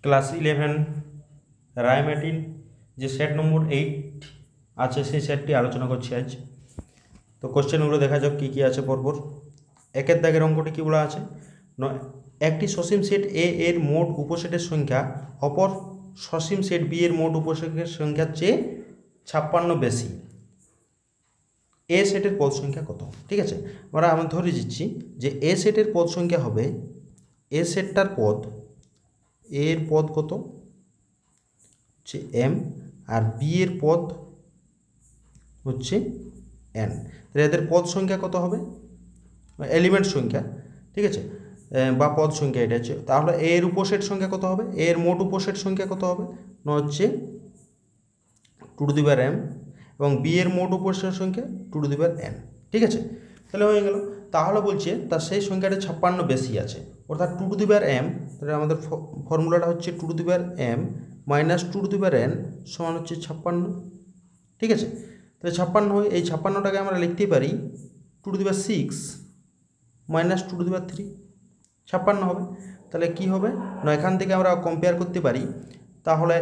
Class 11 Ray Martin যে set number 8 আছে সেই সেটটি আলোচনা করছি আজ। তো কোশ্চেনগুলো দেখা যাক কী কী আছে পরপর। একের দাগের অঙ্কটি কী বলা আছে, একটি সসীম সেট এ এর মোট উপসেটের সংখ্যা অপর সসীম সেট বি এর মোট উপসেটের সংখ্যার চেয়ে 56 বেশি, এ সেটের পদ সংখ্যা কত? ঠিক আছে, আমরা ধরে দিচ্ছি যে এ সেটের পদ সংখ্যা হবে, এ সেটটার পদ, এর পদ কত হচ্ছে এম, আর বি এর পদ হচ্ছে এন। তাহলে এদের পদ সংখ্যা কত হবে, এলিমেন্ট সংখ্যা, ঠিক আছে, বা পদ সংখ্যা এটা হচ্ছে। তাহলে এর উপসেট সংখ্যা কত হবে, এর মোট উপসেট সংখ্যা কত হবে না হচ্ছে 2m, এবং বি এর মোট উপসেট সংখ্যা 2n। ঠিক আছে, তাহলে হয়ে গেল। তাহলে বলছে তার সেই সংখ্যাটা 56 বেশি আছে, অর্থাৎ 2m, তাহলে আমাদের ফর্মুলাটা হচ্ছে 2m মাইনাস 2n সমান হচ্ছে 56। ঠিক আছে, তাহলে 56 হয়, এই 56টাকে আমরা লিখতে পারি 2⁶ মাইনাস 2⁵, 56 হবে। তাহলে কি হবে না, এখান থেকে আমরা কম্পেয়ার করতে পারি। তাহলে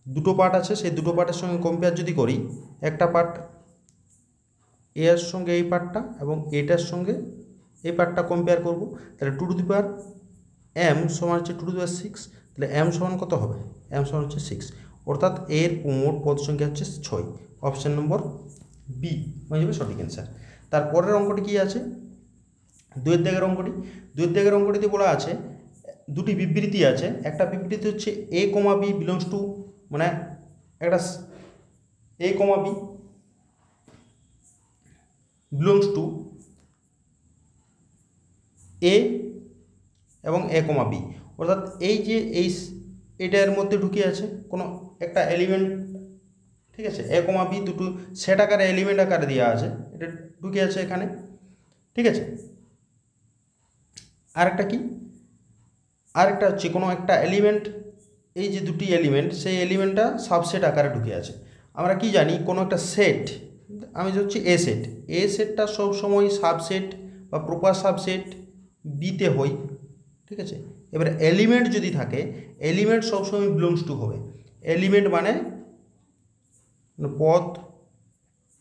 দুটো পার্ট আছে, সেই দুটো পার্টের সঙ্গে কম্পেয়ার যদি করি, একটা পার্ট এর সঙ্গে এই পার্টটা এবং এটার সঙ্গে এই পার্টটা কম্পেয়ার করব, তাহলে 2m সমান হচ্ছে 2⁶, তাহলে m সমান কত হবে, m সমান হচ্ছে 6, অর্থাৎ এর মোট পদ সংখ্যা হচ্ছে 6। অপশান নম্বর বি হয়ে যাবে সঠিক অ্যান্সার। তারপরের অঙ্কটি কী আছে, দুয়ের দাগের অঙ্কটি। দুয়ের দাগের অঙ্কটিতে বলা আছে দুটি বিবৃতি আছে। একটা বিবৃতি হচ্ছে a, b বিলংস টু, মানে একটা a, b belongs two a এবং a, b, অর্থাৎ এই যে এটার মধ্যে ঢুকে আছে কোনো একটা এলিমেন্ট। ঠিক আছে, a, b দুটো সেট আকারে এলিমেন্ট আকারে দেওয়া আছে, এটা ঢুকে আছে এখানে। ঠিক আছে, আরেকটা কি, আরেকটা হচ্ছে কোনো একটা এলিমেন্ট, এই যে দুটি এলিমেন্ট, সেই এলিমেন্টটা সাবসেট আকারে ঢুকে আছে। আমরা কি জানি, কোনো একটা সেট, আমি হচ্ছে এ সেট, এ সেটটা সবসময় সাবসেট বা প্রপার সাবসেট বিতে হয়। ঠিক আছে, এবারে এলিমেন্ট যদি থাকে, এলিমেন্ট সবসময় বিলংস টু হবে। এলিমেন্ট মানে পদ,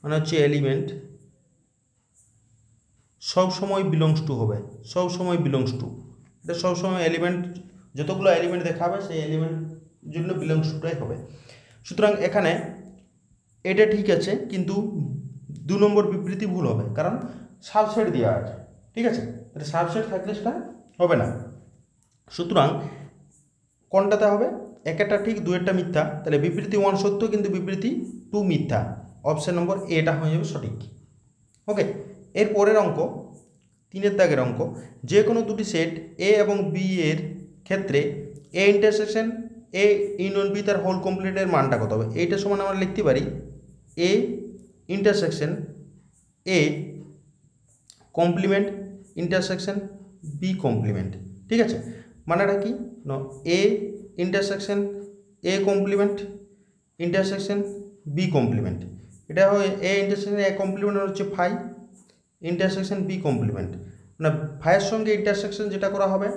মানে হচ্ছে এলিমেন্ট সবসময় বিলংস টু হবে, সবসময় বিলংস টু, এটা সবসময় এলিমেন্ট, যতগুলো এলিমেন্ট দেখাবে সেই এলিমেন্ট জন্য বিলংস টুটাই হবে। সুতরাং এখানে এটা ঠিক আছে, কিন্তু 2 নম্বর বিবৃতি ভুল হবে, কারণ সাবসেট দেওয়া আছে। ঠিক আছে, তাহলে সাবসেট থাকলে সেটা হবে না। সুতরাং কোনটাতে হবে, একটা ঠিক দুয়েরটা মিথ্যা, তাহলে বিবৃতি 1 সত্য কিন্তু বিবৃতি 2 মিথ্যা। অপশান নম্বর এটা হয়ে যাবে সঠিক। ওকে, এর পরের অঙ্ক 3-এর দাগের অঙ্ক, যে কোনো দুটি সেট এ এবং বি এর ক্ষেত্রে A intersection A union B তার হোল কমপ্লিটের মানটা কত হবে। এইটা সমান আমরা লিখতে পারি A intersection A complement intersection B complement. ঠিক আছে, মানেটা কি, A intersection A complement intersection B complement. এটা হয় এ ইন্টারসেকশন এ কমপ্লিমেন্ট হচ্ছে ফাই ইন্টারসেকশন বি কমপ্লিমেন্ট, মানে ফাইয়ের সঙ্গে ইন্টারসেকশন যেটা করা হবে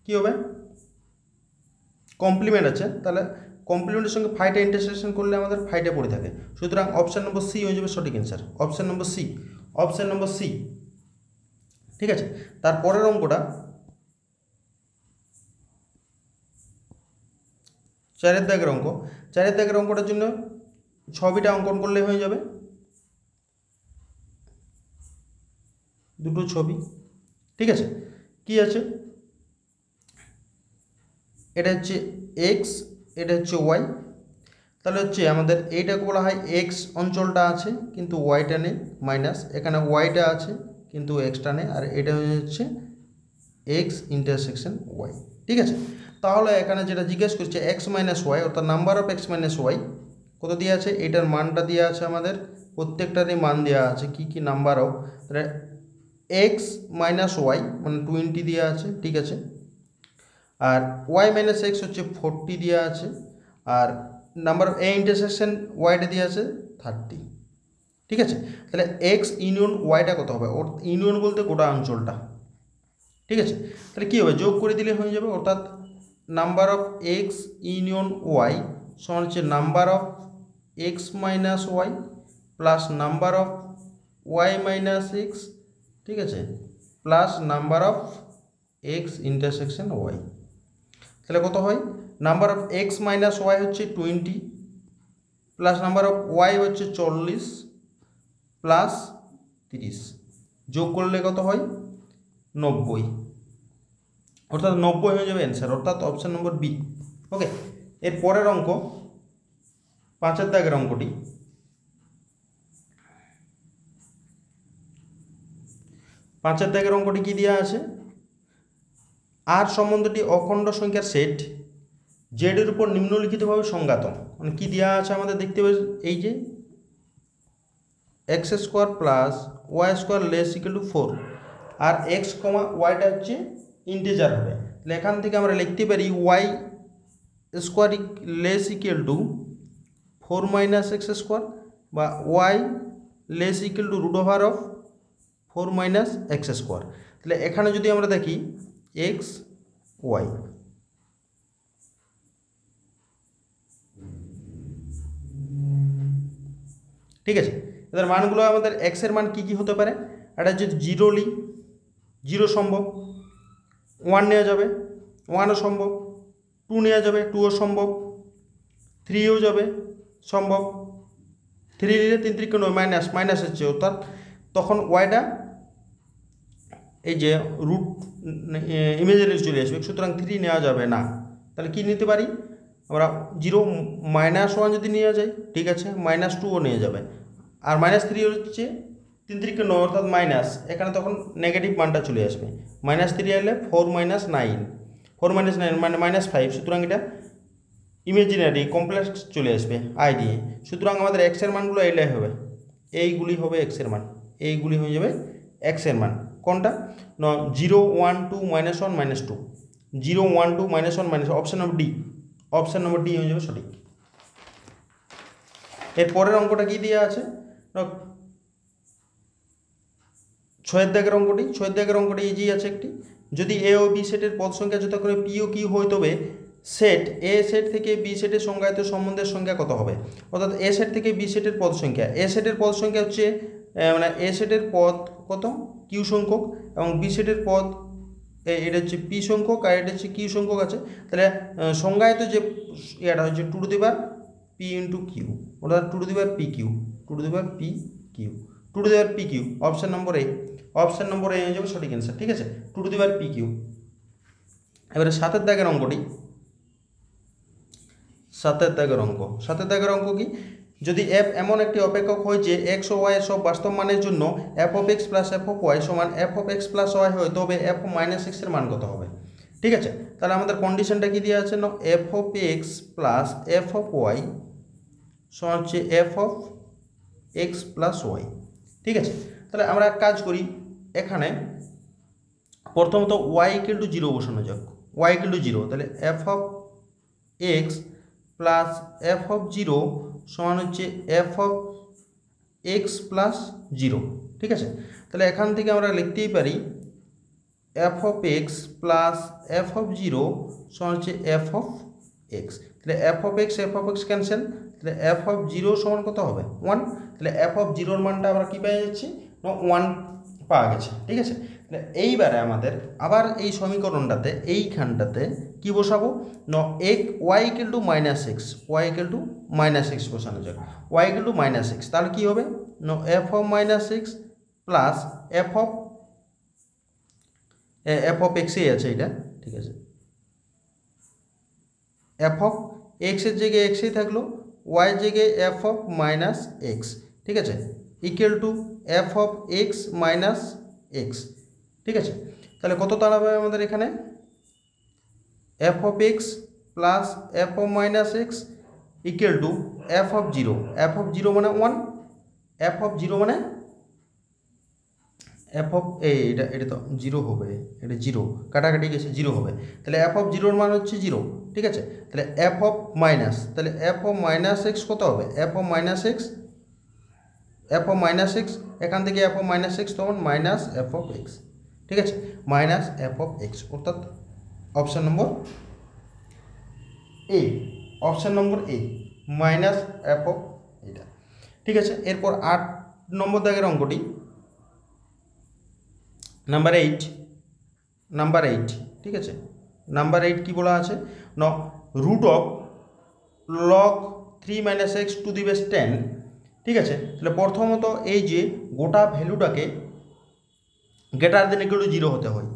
কি হবে, কমপ্লিমেন্ট আছে, তাহলে কমপ্লিমেন্টের সঙ্গে ফাইটা ইন্টারসেকশন করলে আমাদের ফাইটা পড়ে থাকে। সুতরাং অপশান নম্বর সি হয়ে যাবে সঠিক answer. Option number C, option number C. ঠিক আছে, তারপরের অঙ্কটা 4-এর দাগের অঙ্ক। 4-এর দাগের অঙ্কটার জন্য ছবিটা অঙ্কন করলে হয়ে যাবে, দুটো ছবি। ঠিক আছে, কি আছে, এটা হচ্ছে এক্স, এটা হচ্ছে ওয়াই। তাহলে হচ্ছে আমাদের এইটাকে বলা হয় এক্স অঞ্চলটা আছে কিন্তু ওয়াইটা নেই, মাইনাস এখানে ওয়াইটা আছে কিন্তু এক্সটা নেই, আর এটা হচ্ছে এক্স ইন্টারসেকশন ওয়াই। ঠিক আছে, তাহলে এখানে যেটা জিজ্ঞেস করছে এক্স মাইনাস ওয়াই, অর্থাৎ number of X minus Y কত দেওয়া আছে, এটার মানটা দেওয়া আছে আমাদের, প্রত্যেকটারই মান দেওয়া আছে কি কি নাম্বার অফ, তাহলে এক্স মাইনাস ওয়াই মানে 20 দেওয়া আছে। ঠিক আছে, আর ওয়াই মাইনাস এক্স হচ্ছে 40 দেওয়া আছে, আর নাম্বার এ ইন্টারসেকশন ওয়াইটা দেওয়া আছে 30। ঠিক আছে, তাহলে এক্স ইউনিয়ন ওয়াইটা কত হবে, ওর ইউনিয়ন বলতে গোটা অঞ্চলটা। ঠিক আছে, তাহলে কী হবে, যোগ করে দিলে হয়ে যাবে, অর্থাৎ number of X union Y সমান হচ্ছে number of X minus Y plus number of Y minus X, ঠিক আছে, plus number of X intersection Y. তাহলে কত হয়? Number of X minus Y হচ্ছে 20 প্লাস নাম্বার অফ ওয়াই হচ্ছে 40 plus 30, যোগ করলে কত হয়? 90, অর্থাৎ 90 হয়ে যাবে অ্যান্সার, অর্থাৎ অপশান নম্বর বি। ওকে, এর পরের অঙ্ক 5 দাগের অঙ্কটি। 5 দাগের অঙ্কটি কি দেওয়া আছে? আর সম্বন্ধটি অখণ্ড সংখ্যার সেট জেড এর উপর নিম্নলিখিতভাবে সংজ্ঞাত। মানে কি দেওয়া আছে আমাদের দেখতে পাই, এই যে x square plus Y square less equal to 4, আর এক্স কমা ওয়াইটা হচ্ছে ইন্টিজার হবে। তাহলে এখান থেকে আমরা লিখতে পারি y square less equal to 4 minus x square, বা y less equal to root over of 4 minus x square. তাহলে এখানে যদি আমরা দেখি এক্স ওয়াই, ঠিক আছে, এদের মানগুলো আমাদের এক্সের মান কি কি হতে পারে? এটা যদি 0 লি 0 সম্ভব, 1 নেওয়া যাবে 1ও সম্ভব, 2 নেওয়া যাবে 2ও সম্ভব, 3ও যাবে সম্ভব, 3 নিলে 3 3 মাইনাস মাইনাস হচ্ছে, অর্থাৎ তখন ওয়াইটা এই যে রুট ইমেজিনারি চলে আসবে, সুতরাং 3 নেওয়া যাবে না। তাহলে কি নিতে পারি আমরা? 0 -1 যদি নিয়ে যাই, ঠিক আছে, -2ও নিয়ে যাবে, আর -3 হচ্ছে 3 3 9, অর্থাৎ মাইনাস, এখানে তখন নেগেটিভ মানটা চলে আসবে। -3 এলে 4 - 9, 4 - 9 মানে -5, সুতরাং এটা ইমেজিনারি কমপ্লেক্স চলে আসবে আই দিয়ে। সুতরাং আমাদের এক্সের মানগুলো এইটাই হবে, এইগুলি হবে এক্সের মান, এইগুলি হয়ে যাবে এক্সের মান। কোনটা? 0 1 2 -1 -2, 0 1 2 -1 -, option number D, option number D হয়ে যাবে সঠিক। এর পরের অঙ্কটা কি দেওয়া আছে? 6 দাগের অঙ্কটি। 6 দাগের অঙ্কটি ইজি আছে একটি। যদি এ ও বি সেটের পদ সংখ্যা যথাক্রমে পি ও কিউ হয়, তবে সেট এ সেট থেকে বি সেটের সংজ্ঞায়িত সম্বন্ধের সংখ্যা কত হবে? অর্থাৎ এ সেট থেকে বি সেটের পদ সংখ্যা, এ সেটের পদ সংখ্যা হচ্ছে মানে এ সেটের পদ কত? কিউ সংখ্যক, এবং বি সেটের পদ এটা হচ্ছে পি সংখ্যক, আর এটা হচ্ছে কিউ সংখ্যক আছে। তাহলে সংজ্ঞায়িত যে এটা হচ্ছে 2 পি ইন্টু কিউ, অর্থাৎ 2 p q, 2 p q, 2 p q, option number A, option number A হয়ে যাবে সঠিক অ্যান্সার, ঠিক আছে, 2 পি কিউ। এবারে 7 দাগের অঙ্কটি। 7 দাগের অঙ্ক। 7 দাগের অঙ্ক কি? যদি এফ এমন একটি অপেক্ষক হয় যে এক্স ও ওয়াই এর সব বাস্তব মানের জন্য f of x plus F of Y সমান f of x plus y হয়, তবে এফ মাইনাস এক্সের মান কত হবে? ঠিক আছে, তাহলে আমাদের কন্ডিশনটা কি দেওয়া আছে? না, F of x plus F of Y সমান হচ্ছে F of x plus Y. ঠিক আছে, তাহলে আমরা এক কাজ করি, এখানে প্রথমত ওয়াই ইকুয়াল টু 0 বসানো যাক, ওয়াই ইকুয়াল টু 0, তাহলে F of x plus F of 0 সমান হচ্ছে এফ অফ এক্স প্লাস 0। ঠিক আছে, তাহলে এখান থেকে আমরা লিখতেই পারি F of x plus F of 0 সমান হচ্ছে এফ অফ এক্স। তাহলে এফ অফ এক্স ক্যান্সেল, তাহলে এফ অফ 0 সমান কত হবে? 1। তাহলে এফ অফ 0-র মানটা আমরা কী পেয়ে যাচ্ছি? 1 পাওয়া গেছে। ঠিক আছে, তাহলে এইবারে আমাদের আবার এই সমীকরণটাতে এইখানটাতে কি বসাবো? Y equal to minus x, y equal to minus x বসানো যাক, y equal to minus x, তাহলে কী হবে? F of minus x plus F of এক্সই আছে এটা, ঠিক আছে, এফ অফ এক্সের জায়গায় এক্সই থাকলো, ওয়াইয়ের জায়গায় এফ অফ মাইনাস এক্স, ঠিক আছে, equal to F of X minus X. ঠিক আছে, তাহলে কত দাঁড়াবে আমাদের এখানে? F of x plus F of minus x equal two F of 0, F of 0 মানে 1, এফ অফ 0 মানে এফ অফ এটা তো 0 হবে, এটা 0 কাটাকাটি গেছে 0 হবে, তাহলে এফ অফ 0-র মান হচ্ছে 0। ঠিক আছে, তাহলে এফ অফ মাইনাস, তাহলে এফ অফ মাইনাস এক্স কত হবে? এফ অফ মাইনাস এক্স, এখান থেকে এফ অফ মাইনাস এক্স তখন মাইনাস এফ অফ এক্স। ঠিক আছে, মাইনাস এফ অফ এক্স, অর্থাৎ option number A, option number A minus f of এটা। ঠিক আছে, এরপর 8 নম্বর দাগের অঙ্কটি নাম্বার 8, ঠিক আছে। নাম্বার 8 কি বলা আছে, ন root of log 3 minus X to the base 10। ঠিক আছে, তাহলে প্রথমত এই যে গোটা ভ্যালুটাকে গ্রেটার দেন ইকুয়াল টু 0 হতে হয়।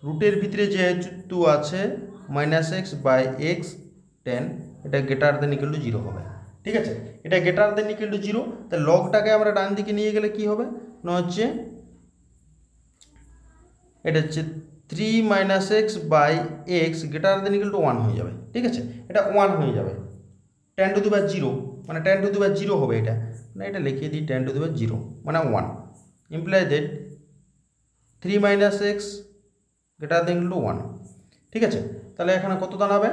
রুটের ভিতরে যেহেতু আছে মাইনাস এক্স বাই এক্স 10, এটা গ্রেটার দেন ইকুয়াল টু 0 হবে। ঠিক আছে, এটা গ্রেটার দেন ইকুয়াল টু 0, তাহলে লগটাকে আমরা ডান দিকে নিয়ে গেলে কি হবে না হচ্ছে এটা হচ্ছে 3 minus X by X greater than equal to 1 হয়ে যাবে। ঠিক আছে, এটা 1 হয়ে যাবে, 10 টু দি পাওয়ার 0 মানে 10 টু দি পাওয়ার 0 হবে এটা, মানে এটা লিখিয়ে দিই 10 টু দি পাওয়ার 0 মানে 1 imply that 3 minus x greater than equal to 1। ঠিক আছে, তাহলে এখানে কত দাঁড়াবে,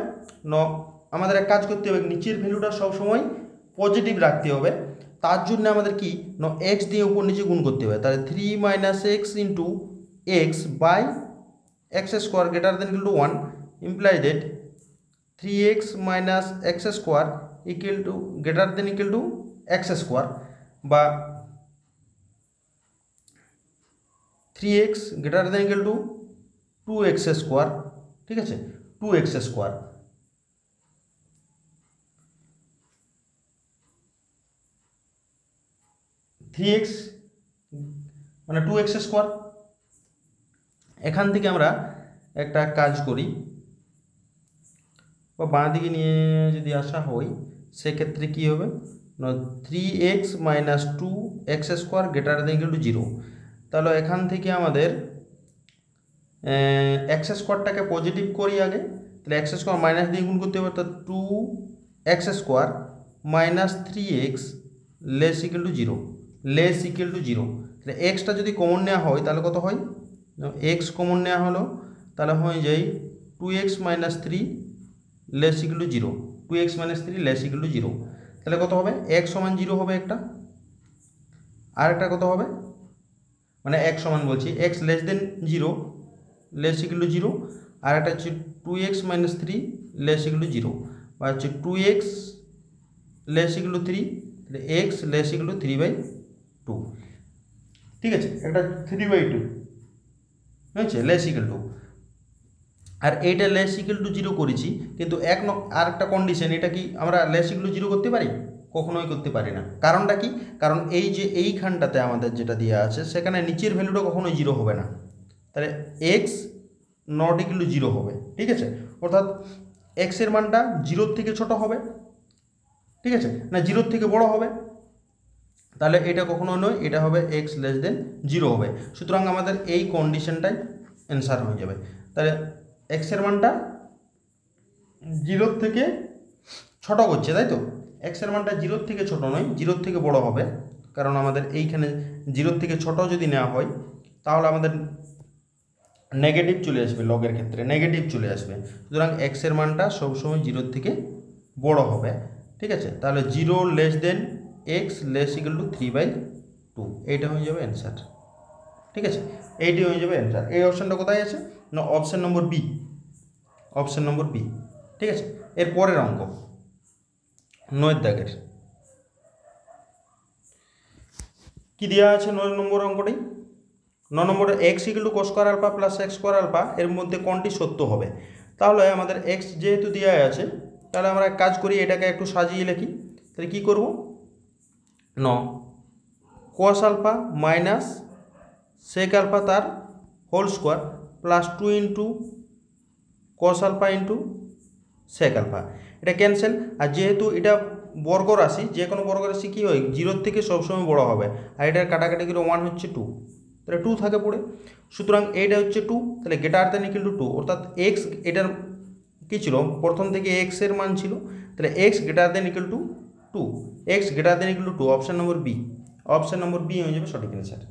আমাদের এক কাজ করতে হবে, নিচের ভ্যালুটা সবসময় পজিটিভ রাখতে হবে। তার জন্য আমাদের কি এক্স দিয়ে উপর নিচে গুণ করতে হবে, তাহলে 3 minus X into X by x square greater than equal to 1 imply that 3x minus x square equal to greater than equal to X square, বা 3x greater than equal to 2x square. ঠিক আছে, 2x square, three x মানে 2x square. এখান থেকে আমরা একটা কাজ করি, বা বাঁ দিকে নিয়ে যদি আসা হয় সেক্ষেত্রে কী হবে না 3x minus 2x square greater than equal to 0। তাহলে এখান থেকে আমাদের এক্স স্কোয়ারটাকে পজিটিভ করি আগে, তাহলে এক্স স্কোয়ার মাইনাস দিয়ে গুণ করতে হবে, তো 2x square minus 3x less equal to 0, less equal to 0। তাহলে এক্সটা যদি কমন নেওয়া হয় তাহলে কত হয়, এক্স কমন নেওয়া হলো তাহলে হয়ে যায় 2x minus 3 less equal to 0, 2x minus 3 less equal to 0। তাহলে কত হবে, x সমান 0 হবে একটা, আর একটা কত হবে মানে x সমান বলছি x less than 0 less equal to 0, আর একটা হচ্ছে 2x minus 3 less equal to 0, বা হচ্ছে 2x লেস ইকুয়াল টু 3, তাহলে x লেস ইকুয়াল টু 3/2। ঠিক আছে, একটা 3/2 হয়েছে লেস ইকুয়াল টু, আর এইটা লেস ইকুয়াল টু 0 করেছি, কিন্তু আর একটা কন্ডিশন, এটা কি আমরা লেস ইকুয়াল টু 0 করতে পারি, কখনোই করতে পারি না। কারণটা কি, কারণ এই যে এইখানটাতে আমাদের যেটা দেওয়া আছে সেখানে নিচের ভ্যালুটা কখনোই 0 হবে না, তাহলে এক্স নট ইকুয়াল টু 0 হবে। ঠিক আছে, অর্থাৎ এক্সের মানটা 0 থেকে ছোট হবে, ঠিক আছে না 0 থেকে বড় হবে, তাহলে এটা কখনো নয়, এটা হবে এক্স লেস দেন 0 হবে। সুতরাং আমাদের এই কন্ডিশনটাই অ্যান্সার হয়ে যাবে। তাহলে এক্সের মানটা 0 থেকে ছোট করছে, তাই তো, এক্সের মানটা 0 থেকে ছোট নয়, 0 থেকে বড় হবে, কারণ আমাদের এইখানে 0 থেকে ছোট যদি নেওয়া হয় তাহলে আমাদের নেগেটিভ চলে আসবে, লগের ক্ষেত্রে নেগেটিভ চলে আসবে। সুতরাং এক্সের মানটা সবসময় 0 থেকে বড় হবে। ঠিক আছে, তাহলে 0 less than x less equal two 3/2, এইটা হয়ে যাবে অ্যান্সার। ঠিক আছে, এইটি হয়ে যাবে অ্যান্সার। এই অপশানটা কোথায় আছে না option number B, option number B. ঠিক আছে, এর পরের অঙ্ক 9 দাগের কি দেওয়া আছে 9 নম্বর অঙ্কটি, 9 নম্বরে X equal to cos square alpha plus X square alpha, এর মধ্যে কোনটি সত্য হবে। তাহলে আমাদের এক্স যেহেতু দেওয়া আছে, তাহলে আমরা এক কাজ করি, এটাকে একটু সাজিয়ে লিখি। তাহলে কী করব, cos alpha minus sec alpha তার whole square plus 2 into cos alpha into sec alpha, এটা ক্যান্সেল। আর যেহেতু এটা বর্গ রাশি, যে কোনো বর্গ রাশি কী হয় 0 থেকে সবসময় বড় হবে, আর এটার কাটাকাটি করে 1 হচ্ছে 2, তাহলে 2 থাকে পড়ে। সুতরাং এইটা হচ্ছে 2, তাহলে গ্রেটার দেন ইকুয়াল টু 2, অর্থাৎ এক্স এটার কী ছিল প্রথম থেকে এক্সের মান ছিল, তাহলে X greater than equal to 2, X greater than equal to 2, option number B, option number B হয়ে যাবে সঠিক অ্যান্সার।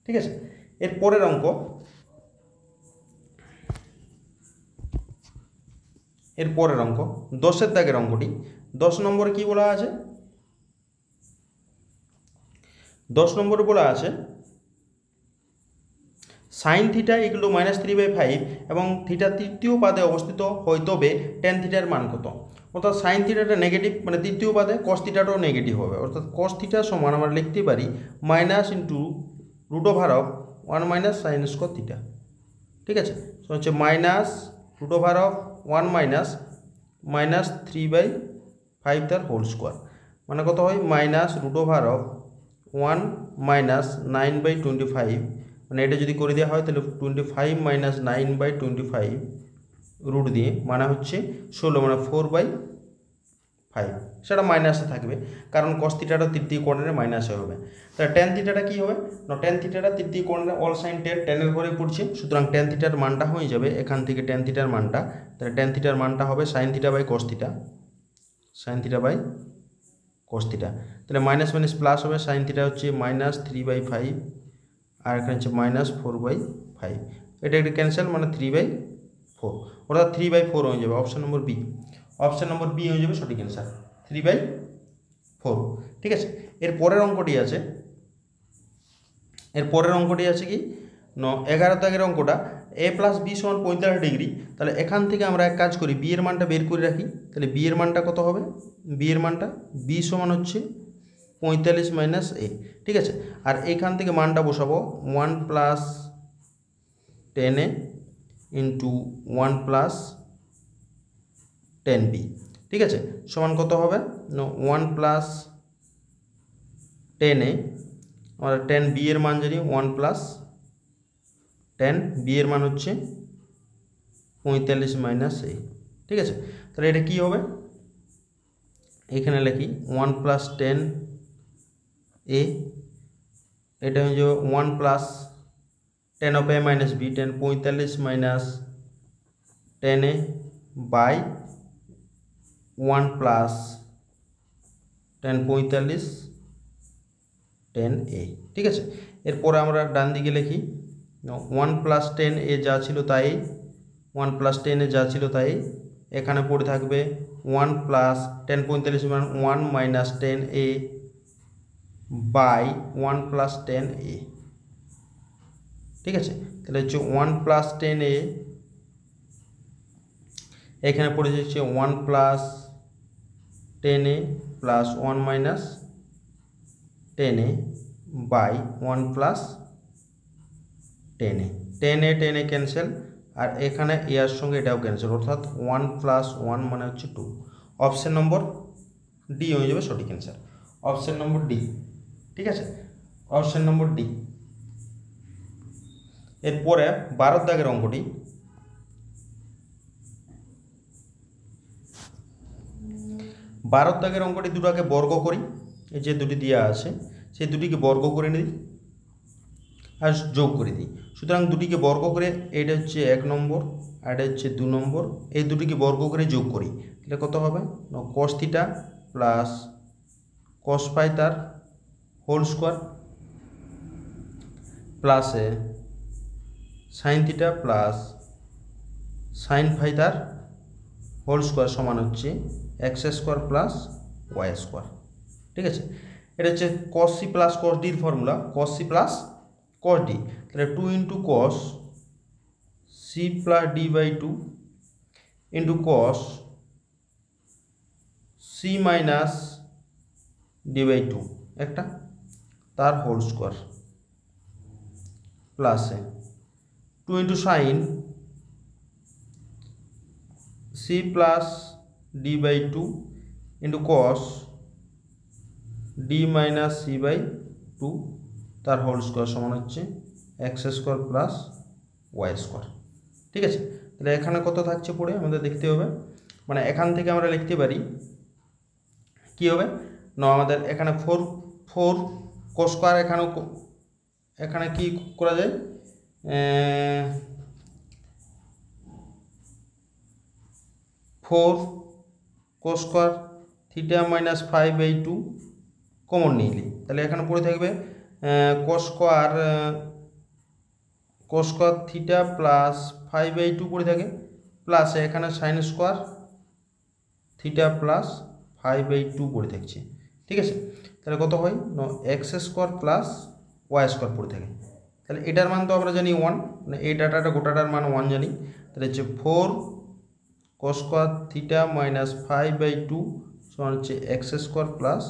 ঠিক আছে, এর পরের অঙ্ক, এর পরের অঙ্ক 10 দাগের অঙ্কটি, 10 নম্বরে কি বলা আছে, 10 নম্বরে বলা আছে সাইন থিটা ইকুয়াল টু -3/5 এবং থিটা তৃতীয় পাদে অবস্থিত হয় তবে টেন থিটার মান কত? অর্থাৎ সাইন থিটাটা নেগেটিভ, মানে তৃতীয় পাদে কস থিটাটাও নেগেটিভ হবে, অর্থাৎ কস থিটা সমান আমরা লিখতে পারি -√1 - sin স্কোয়ার থিটা। ঠিক আছে, তো হচ্ছে -√1 - -3/5 তার হোল স্কোয়ার, মানে কত হয় -√1 - 9/25, মানে এটা যদি করে দেওয়া হয় তাহলে 25 - 9/25 রুট দিয়ে মানে হচ্ছে 16, মানে 4/5, সেটা মাইনাসে থাকবে কারণ কস থিটাটা তৃতীয় কোণের মাইনাসে হবে। তাহলে টেন থিটাটা কী হবে না, টেন থিটাটা তৃতীয় কোণের অল সাইন টেনের ঘরে পড়ছে, সুতরাং টেন থিটার মানটা হয়ে যাবে এখান থেকে টেন থিটার মানটা, তাহলে টেন থিটার মানটা হবে sine theta by cos theta, sine theta by cos theta. তাহলে মাইনাস মাইনাস প্লাস হবে, সাইন থিটা হচ্ছে -3/5 আর এখানে হচ্ছে -4/5, এটা একটা ক্যান্সেল, মানে 3/4, অর্থাৎ 3/4 হয়ে যাবে। Option number B, option number B হয়ে যাবে সঠিক অ্যান্সার, 3/4। ঠিক আছে, এর পরের অঙ্কটি আছে, কি 11 দাগের অঙ্কটা, a + b = 45 ডিগ্রি। তাহলে এখান থেকে আমরা এক কাজ করি, বি এর মানটা বের করে রাখি। তাহলে বি এর মানটা কত হবে, বি এর মানটা বি সমান হচ্ছে 45 - a। ঠিক আছে, আর এখান থেকে মানটা বসাবো 1 + 10a × 1 + 10b। ঠিক আছে, সমান কত হবে 1 + 10a, আমরা 10b এর মান জানি 1 + 10b এর মান হচ্ছে 45 - a। ঠিক আছে, তাহলে এটা কী হবে, এখানে লিখি 1 + 10a, এটা হয়ে যাবে 1 + 10 of a - b, 10 45 - 10a by 1 + 10 45 10a। ঠিক আছে, এরপরে আমরা ডান দিকে লিখি 1 + 10a যা ছিল তাই, 1 + 10a যা ছিল তাই, এখানে পড়ে থাকবে 1 + 10 45 মানে 1 - 10a বাই 1 + 10a। ঠিক আছে, তাহলে হচ্ছে 1 + 10a, এখানে পড়ে যাচ্ছে 1 + 10a plus 1 - 10a by 1 + 10a, 10a cancel, আর এখানে এর সঙ্গে এটাও ক্যান্সেল, অর্থাৎ 1 + 1 মানে হচ্ছে 2। অপশান নম্বর ডি হয়ে যাবে সঠিক অ্যান্সার, অপশান নম্বর ডি। ঠিক আছে, অপশান নম্বর ডি। এরপরে 12 দাগের অঙ্কটি, 12 দাগের অঙ্কটি দুটাকে বর্গ করি, এই যে দুটি দেওয়া আছে সেই দুটিকে বর্গ করে নিই আর যোগ করে দিই। সুতরাং দুটিকে বর্গ করে, এটা হচ্ছে 1 নম্বর আর এটা হচ্ছে 2 নম্বর, এই দুটিকে বর্গ করে যোগ করি, তাহলে কত হবে cos θ প্লাস cos φ তার হোল স্কোয়ার প্লাসে sin θ প্লাস sin φ তার হোল স্কোয়ার সমান হচ্ছে x² প্লাস y²। ঠিক আছে, এটা হচ্ছে cos c plus cos d এর formula, cos c plus cos d, তাহলে 2 × cos c plus d/2 into cos c minus d/2 একটা, তার হোল স্কোয়ার প্লাসে 2 × sin c plus d/2 into cos d minus c/2 তার whole square সমান হচ্ছে x² plus y²। ঠিক আছে, তাহলে এখানে কত থাকছে পড়ে আমাদের দেখতে হবে, মানে এখান থেকে আমরা লিখতে পারি কি হবে না, আমাদের এখানে 4 cos স্কোয়ার, এখানে কি করা যায়, 4 cos square theta minus 5/2 common নিলে, তাহলে এখানে পড়ে থাকবে cos স্কোয়ার থিটা প্লাস 5/2 পড়ে থাকে, প্লাস এখানে সাইন স্কোয়ার থিটা প্লাস 5/2 পড়ে থাকছে। ঠিক আছে, তাহলে কত হয় x² প্লাস y² পড়ে থাকে, তাহলে এটার মান তো আমরা জানি 1, মানে এই ডাটাটা গোটাটার মান 1 জানি। তাহলে হচ্ছে 4 cos স্কোয়ার থিটা মাইনাস 5/2 সমান হচ্ছে X square plus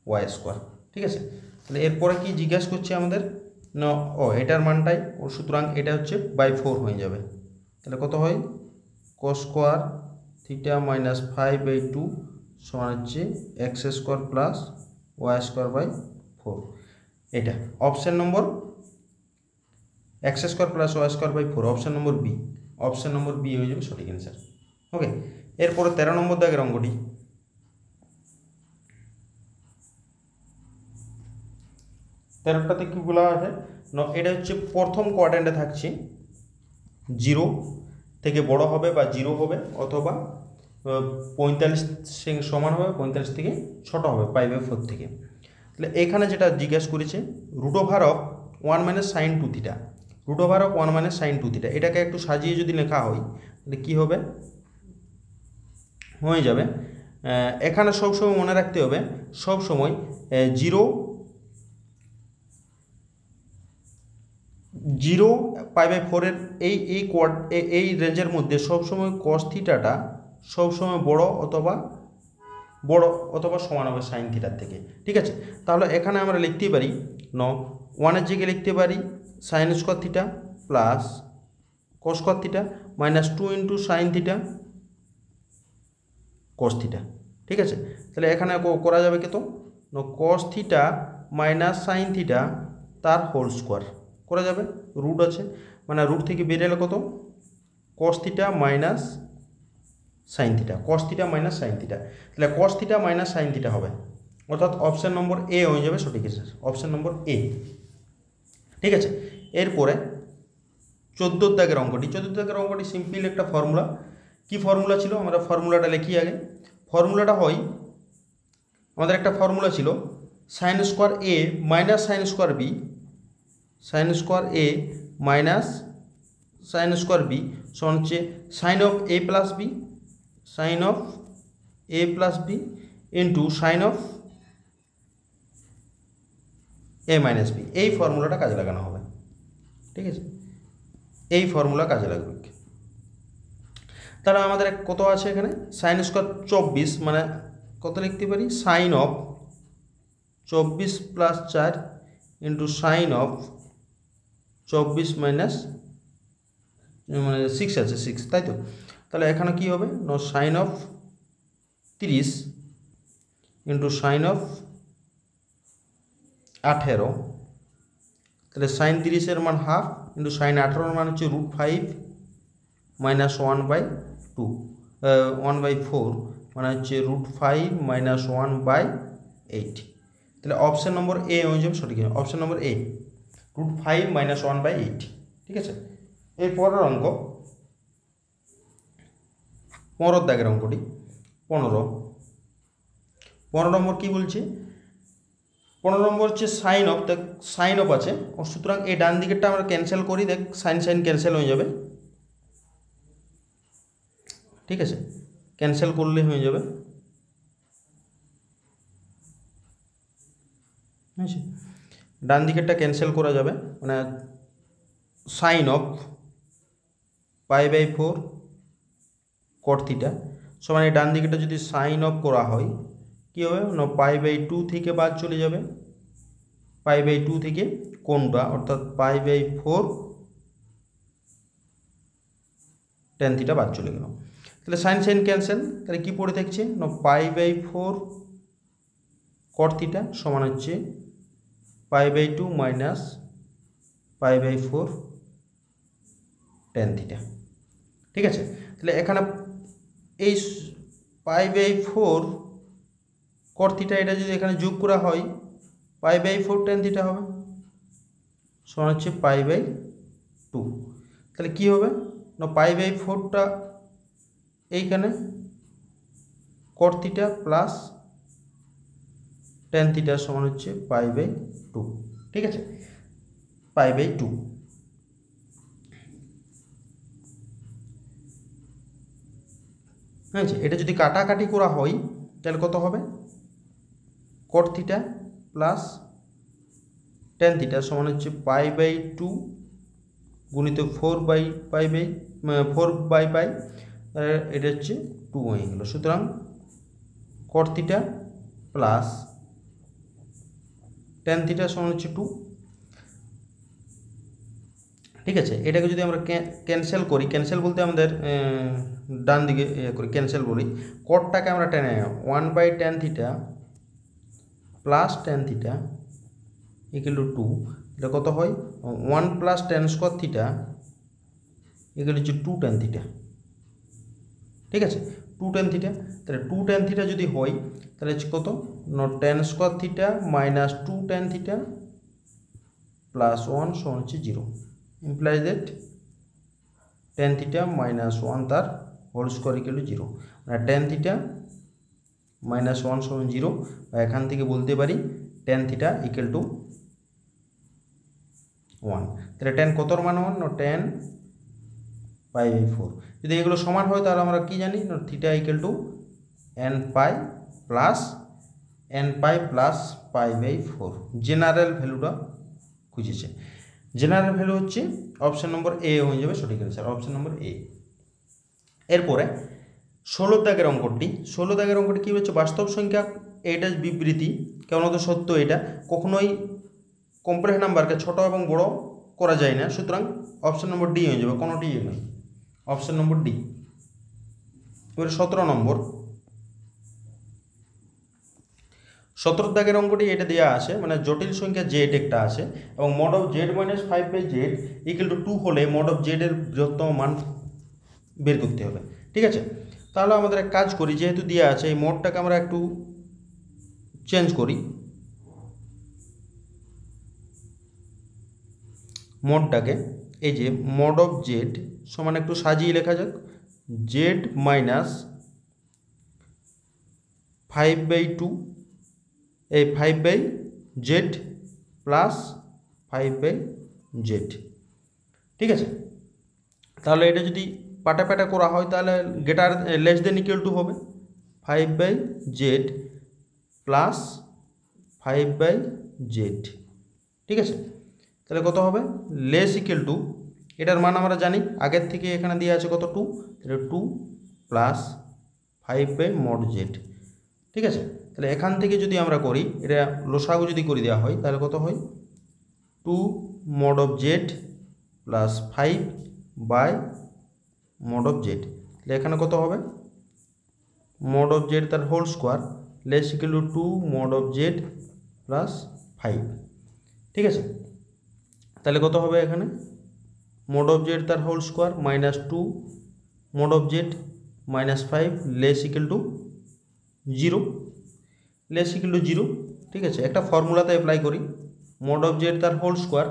Y square. ঠিক আছে, তাহলে এরপরে কি জিজ্ঞাসা করছে আমাদের না, এটার মানটাই, ও সুতরাং এটা হচ্ছে বাই 4 হয়ে যাবে। তাহলে কত হয় cos স্কোয়ার থিটা মাইনাস 5/2 সমান হচ্ছে X square plus Y square by 4। এটা option number X square plus Y square by 4, option number B. Option number B হয়ে যাবে সঠিক অ্যান্সার। ওকে, এরপরে 13 নম্বর দাগের অঙ্কটি। 13টাতে কি বলা আছে না, এটা হচ্ছে প্রথম কোয়াড্র্যান্টে থাকছে 0 থেকে বড় হবে বা 0 হবে, অথবা 45 সমান হবে, 45 থেকে ছোট হবে π/4 থেকে। তাহলে এখানে যেটা জিজ্ঞেস করেছে root over of 1 minus sine 2 theta, root over of 1 minus sine 2 theta, এটাকে একটু সাজিয়ে যদি লেখা হয় তাহলে কী হবে, হয়ে যাবে এখানে সবসময় মনে রাখতে হবে সবসময় 0 π/4 এর এই রেঞ্জের মধ্যে সবসময় cos থিটাটা সবসময় বড় অথবা সমান হবে সাইন থিটার থেকে। ঠিক আছে, তাহলে এখানে আমরা লিখতে পারি 1-এর জায়গায় লিখতে পারি sine square theta plus cos square theta minus 2 into sine theta cos theta. ঠিক আছে, তাহলে এখানে করা যাবে কত cos theta minus sine theta তার হোল স্কোয়ার করা যাবে, রুট আছে মানে রুট থেকে বেরিয়ে এলো কত cos theta minus sine theta, cos theta minus sine theta, তাহলে cos theta minus sine theta হবে, অর্থাৎ অপশান নম্বর এ হয়ে যাবে সঠিক অ্যান্সার, অপশান নম্বর এ। ঠিক আছে, এরপরে 14 দাগের অঙ্কটি। 14 দাগের অঙ্কটি সিম্পল একটা ফর্মুলা। কি ফর্মুলা ছিল আমরা ফর্মুলাটা লিখি আগে। ফর্মুলাটা হয় আমাদের একটা ফর্মুলা ছিল sine square A minus sine square B, sine square A minus sine square B সমান হচ্ছে sine of A plus B, sine of A plus B into sine of A minus B. এই ফর্মুলাটা কাজে লাগানো হবে। ঠিক আছে, এই ফর্মুলা কাজে লাগবে। তাহলে আমাদের কত আছে এখানে সাইন স্কোয়ার 24, মানে কত লিখতে পারি sine of 24 plus 4 into sine of 24 minus মানে 6 আছে 6, তাই তো। তাহলে এখানে কি হবে sine of 30 into sine of 18, তাহলে সাইন 30-এর মান হাফ ইন্টু সাইন 18-এর মান হচ্ছে √5 মাইনাস 1/2 1/4 মানে হচ্ছে √5 মাইনাস 1/8। তাহলে অপশান নম্বর এ হয়ে যাবে সঠিক, অপশান নম্বর এ √5 মাইনাস 1/8। ঠিক আছে, এর পরের অঙ্ক 15 দাগের অঙ্কটি। 15 নম্বর কি বলছে 15 নম্বর হচ্ছে সাইন অফ, দেখ সাইন অফ আছে, সুতরাং এই ডান দিকেরটা আমরা ক্যান্সেল করি, দেখ সাইন সাইন ক্যান্সেল হয়ে যাবে। ঠিক আছে, ক্যান্সেল করলে হয়ে যাবে। ডান দিকেরটা ক্যান্সেল করা যাবে, মানে সাইন অফ π/4 cot থিটা সমান এই ডান দিকেরটা যদি সাইন অফ করা হয় কী হবে না π/2 থেকে বাদ চলে যাবে, π/2 থেকে কোনটা অর্থাৎ π/4 tan থিটা বাদ চলে গেল। তাহলে সাইন সাইন ক্যান্সেল, তাহলে কী পড়ে থাকছে না π/4 cot থিটা সমান হচ্ছে π/2 মাইনাস π/4 tan থিটা। ঠিক আছে, তাহলে এখানে এই π/4 cot থিটা এটা যদি এখানে যোগ করা হয় π/4 tan থিটা হবে সমান হচ্ছে π/2। তাহলে কি হবে না π/4টা এইখানে cot theta plus tan theta সমান হচ্ছে π/2। ঠিক আছে, π/2। হ্যাঁ, এটা যদি কাটাকাটি করা হয় তাহলে কত হবে cot theta plus tan theta সমান হচ্ছে π/2 গুণিত 4/π, এটা হচ্ছে 2 হয়ে গেল। সুতরাং cot theta plus tan theta সমান হচ্ছে 2। ঠিক আছে, এটাকে যদি আমরা ক্যান্সেল করি, ক্যান্সেল বলতে আমাদের ডান দিকে করি, ক্যান্সেল বলি, কটটাকে আমরা টেনে 1/tan theta plus tan theta equal to 2, এটা কত হয় 1 + tan স্কোয়ার থিটা ইকুয়াল হচ্ছে 2 tan থিটা। ঠিক আছে, 2 tan থিটা, তাহলে 2 tan থিটা যদি হয় তাহলে হচ্ছে কত tan square theta minus 2 tan theta plus 1 সমান হচ্ছে 0, implies that tan theta minus 1 তার হোল স্কোয়ার ইকুয়াল টু 0, মানে tan theta minus 1 সমান 0, বা এখান থেকে বলতে পারি tan theta ইকুয়াল টু 1। তাহলে tan কতর মান 1 না tan π/4। যদি এগুলো সমান হয় তাহলে আমরা কি জানি না theta equal to nπ plus π/4। General ভ্যালুটা খুঁজেছে, জেনারেল ভ্যালু হচ্ছে অপশন নম্বর এ হয়ে যাবে সঠিক অ্যান্সার, অপশন নম্বর এ। এরপরে 16 দাগের অঙ্কটি, 16 দাগের অঙ্কটি কী হচ্ছে, বাস্তব সংখ্যা এটা বিবৃতি কেন তো সত্য, এটা কখনোই কমপ্লেক্স নাম্বারকে ছোট এবং বড় করা যায় না, সুতরাং অপশন নম্বর ডি হয়ে যাবে, কোনোটি নয়, অপশন নম্বর ডি। এবারে 17 নম্বর, 17 দাগের অঙ্কটি এটা দেওয়া আছে, মানে জটিল সংখ্যা জেড একটা আছে এবং mod of Z minus 5/z equal to 2 হলে মড অফ জেড এর বৃহত্তম মান বের করতে হবে। ঠিক আছে, তাহলে আমাদের এক কাজ করি, যেহেতু দেওয়া আছে এই মডটাকে আমরা একটু চেঞ্জ করি, মডটাকে এই যে মড অফ জেড সমান একটু সাজিয়ে লেখা যাক, জেড মাইনাস 5/2 এই 5/z প্লাস 5/z। ঠিক আছে, তাহলে এটা যদি পাটা করা হয় তাহলে greater less than equal two হবে 5/z প্লাস 5/z। ঠিক আছে, তাহলে কত হবে লেস ইকুয়াল টু, এটার মান আমরা জানি আগের থেকে এখানে দিয়ে আছে কত 2, তাহলে 2 প্লাস 5/mod z। ঠিক আছে, তাহলে এখান থেকে যদি আমরা করি, এটা লসাগু যদি করে দেওয়া হয় তাহলে কত হয় 2 mod of z plus 5/mod of z। তাহলে এখানে কত হবে mod of z তার whole square less equal to 2 mod of z plus 5। ঠিক আছে, তাহলে কত হবে এখানে mod of z তার whole square minus 2 mod of z minus 5 less equal to 0, less equal to 0। ঠিক আছে, একটা ফর্মুলাতে অ্যাপ্লাই করি, mod of z তার whole square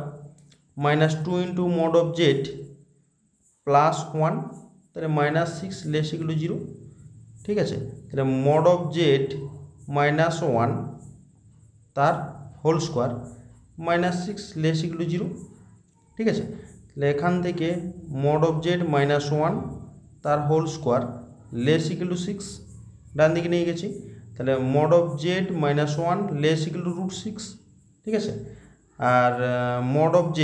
minus 2 into mod of z plus 1, তাহলে মাইনাস 6 লেস ইকুয়াল টু 0। ঠিক আছে, তাহলে mod of z মাইনাস 1 তার whole square minus 6 less equal to 0। ঠিক আছে, তাহলে এখান থেকে mod of z মাইনাস 1 তার whole square less equal to 6 ডান দিকে নিয়ে গেছি, তাহলে mod of z minus 1 less equal to √6। ঠিক আছে, আর mod of z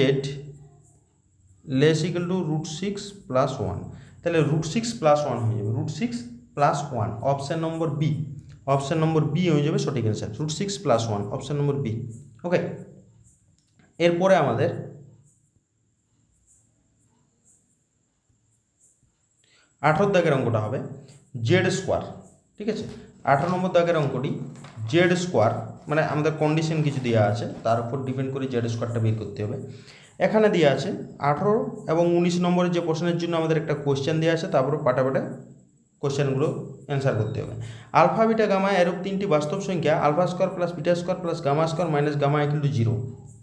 less equal to √6 plus 1, তাহলে √6 প্লাস 1 হয়ে যাবে, √6 plus 1, option number B, option number B হয়ে যাবে সঠিক answer, √6 plus 1, option number B. Okay, এরপরে আমাদের 18 দাগের অঙ্কটা হবে জেড স্কোয়ার। ঠিক আছে, 18 নম্বর দাগের অঙ্কটি জেড স্কোয়ার, মানে আমাদের কন্ডিশন কিছু দেওয়া আছে তার উপর ডিপেন্ড করে জেড স্কোয়ারটা বের করতে হবে। এখানে দেওয়া আছে 18 এবং 19 নম্বরের যে প্রশ্নের জন্য আমাদের একটা কোয়েশ্চেন দেওয়া আছে, তারপরে পাটা কোয়েশ্চেনগুলো অ্যান্সার করতে হবে। আলফা বিটা গামা এরূপ তিনটি বাস্তব সংখ্যা alpha square plus beta square plus gamma square minus gamma equal to 0